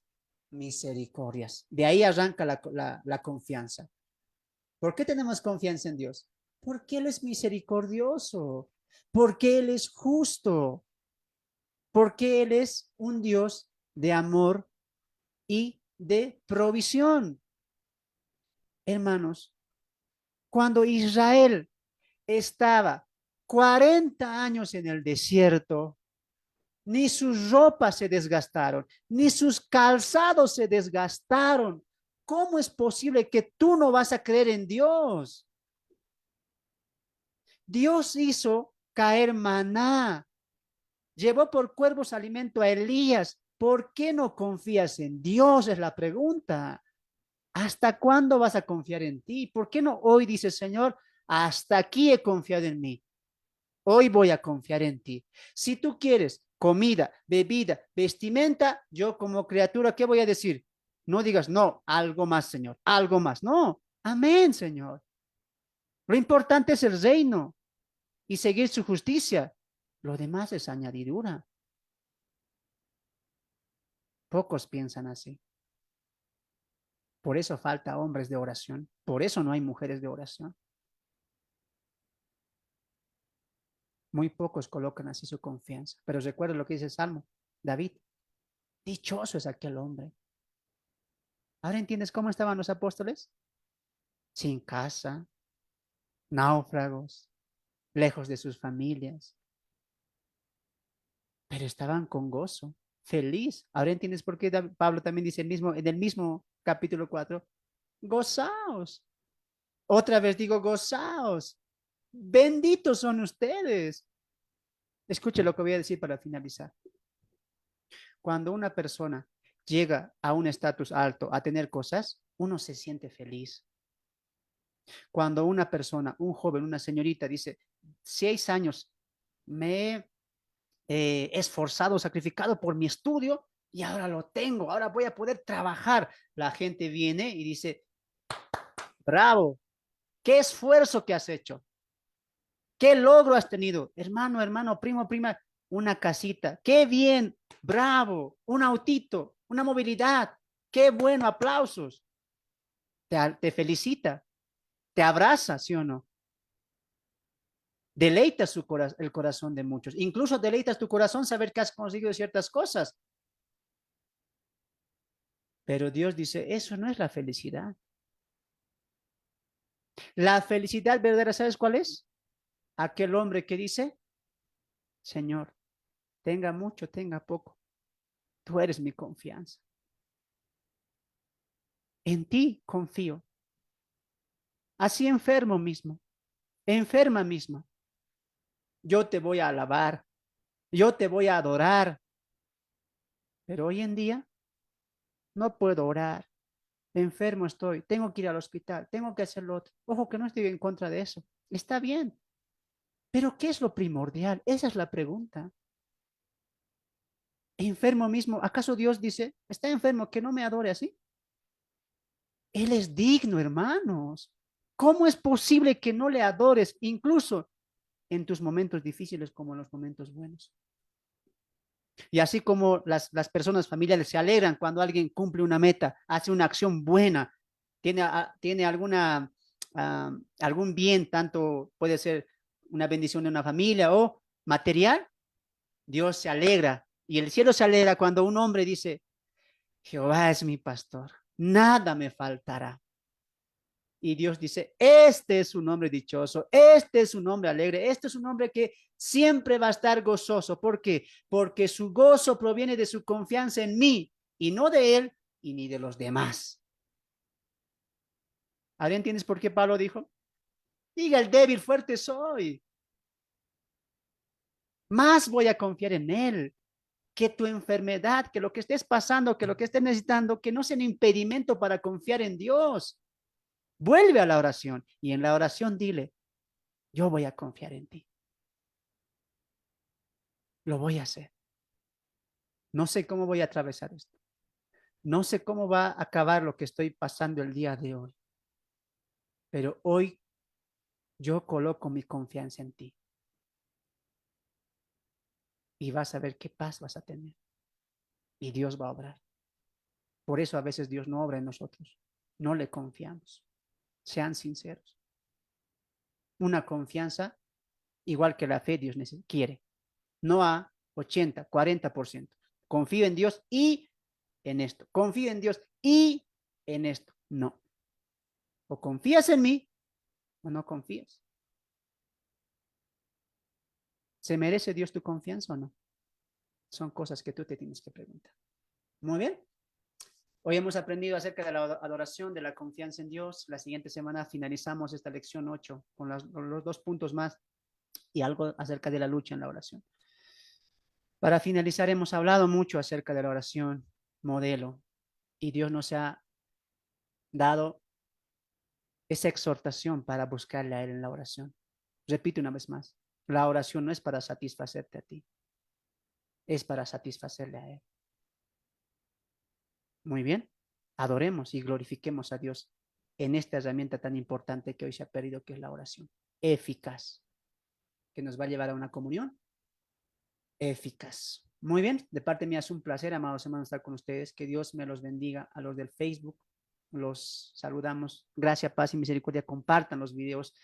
misericordias. De ahí arranca la confianza. ¿Por qué tenemos confianza en Dios? Porque Él es misericordioso, porque Él es justo, porque Él es un Dios de amor y de provisión. Hermanos, cuando Israel estaba 40 años en el desierto, ni sus ropas se desgastaron, ni sus calzados se desgastaron. ¿Cómo es posible que tú no vas a creer en Dios? Dios hizo caer maná, llevó por cuervos alimento a Elías. ¿Por qué no confías en Dios? Es la pregunta. ¿Hasta cuándo vas a confiar en ti? ¿Por qué no hoy dices, Señor, hasta aquí he confiado en mí? Hoy voy a confiar en ti. Si tú quieres comida, bebida, vestimenta, yo como criatura, ¿qué voy a decir? No digas, no, algo más, Señor, algo más. No, amén, Señor. Lo importante es el reino y seguir su justicia. Lo demás es añadidura. Pocos piensan así. Por eso falta hombres de oración. Por eso no hay mujeres de oración. Muy pocos colocan así su confianza. Pero recuerda lo que dice el Salmo, David. Dichoso es aquel hombre. ¿Ahora entiendes cómo estaban los apóstoles? Sin casa, náufragos, lejos de sus familias, pero estaban con gozo, feliz. Ahora entiendes por qué Pablo también dice en el mismo capítulo 4, gozaos. Otra vez digo, gozaos. Benditos son ustedes. Escuche lo que voy a decir para finalizar. Cuando una persona llega a un estatus alto, a tener cosas, uno se siente feliz. Cuando una persona, un joven, una señorita dice, 6 años me he esforzado, sacrificado por mi estudio y ahora lo tengo, ahora voy a poder trabajar. La gente viene y dice, bravo, qué esfuerzo que has hecho, qué logro has tenido, hermano, hermano, primo, prima, una casita, qué bien, bravo, un autito, una movilidad, qué bueno, aplausos. Te felicita, te abraza, ¿sí o no? Deleitas el corazón de muchos. Incluso deleitas tu corazón saber que has conseguido ciertas cosas. Pero Dios dice, eso no es la felicidad. La felicidad verdadera, ¿sabes cuál es? Aquel hombre que dice, Señor, tenga mucho, tenga poco, tú eres mi confianza. En ti confío. Así enfermo mismo, enferma misma. Yo te voy a alabar, yo te voy a adorar. Pero hoy en día no puedo orar. Enfermo estoy, tengo que ir al hospital, tengo que hacer lo otro. Ojo que no estoy en contra de eso. Está bien. Pero ¿qué es lo primordial? Esa es la pregunta. Enfermo mismo, ¿acaso Dios dice, está enfermo, que no me adore así? Él es digno, hermanos. ¿Cómo es posible que no le adores incluso en tus momentos difíciles como en los momentos buenos? Y así como las personas familiares se alegran cuando alguien cumple una meta, hace una acción buena, tiene algún bien, tanto puede ser una bendición de una familia o material, Dios se alegra. Y el cielo se alegra cuando un hombre dice, Jehová es mi pastor, nada me faltará. Y Dios dice, este es un hombre dichoso, este es un hombre alegre, este es un hombre que siempre va a estar gozoso. ¿Por qué? Porque su gozo proviene de su confianza en mí y no de él y ni de los demás. ¿Ahora entiendes por qué Pablo dijo? Diga el débil, fuerte soy. Más voy a confiar en él que tu enfermedad, que lo que estés pasando, que lo que estés necesitando, que no sea un impedimento para confiar en Dios. Vuelve a la oración y en la oración dile, yo voy a confiar en ti. Lo voy a hacer. No sé cómo voy a atravesar esto. No sé cómo va a acabar lo que estoy pasando el día de hoy. Pero hoy yo coloco mi confianza en ti. Y vas a ver qué paz vas a tener. Y Dios va a obrar. Por eso a veces Dios no obra en nosotros. No le confiamos. Sean sinceros. Una confianza igual que la fe Dios quiere. No a 80, 40%. Confío en Dios y en esto. Confío en Dios y en esto. No. O confías en mí o no confías. ¿Se merece Dios tu confianza o no? Son cosas que tú te tienes que preguntar. Muy bien. Hoy hemos aprendido acerca de la adoración, de la confianza en Dios. La siguiente semana finalizamos esta lección 8 con los 2 puntos más y algo acerca de la lucha en la oración. Para finalizar, hemos hablado mucho acerca de la oración modelo y Dios nos ha dado esa exhortación para buscarle a Él en la oración. Repito una vez más, la oración no es para satisfacerte a ti, es para satisfacerle a Él. Muy bien, adoremos y glorifiquemos a Dios en esta herramienta tan importante que hoy se ha perdido, que es la oración eficaz, que nos va a llevar a una comunión eficaz. Muy bien, de parte mía es un placer, amados hermanos, estar con ustedes. Que Dios me los bendiga. A los del Facebook, los saludamos. Gracia, paz y misericordia. Compartan los videos.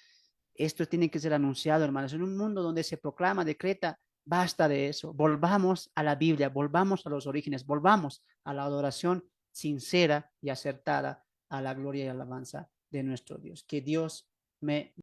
Esto tiene que ser anunciado, hermanos. En un mundo donde se proclama, decreta, basta de eso. Volvamos a la Biblia, volvamos a los orígenes, volvamos a la adoración sincera y acertada a la gloria y alabanza de nuestro Dios. Que Dios me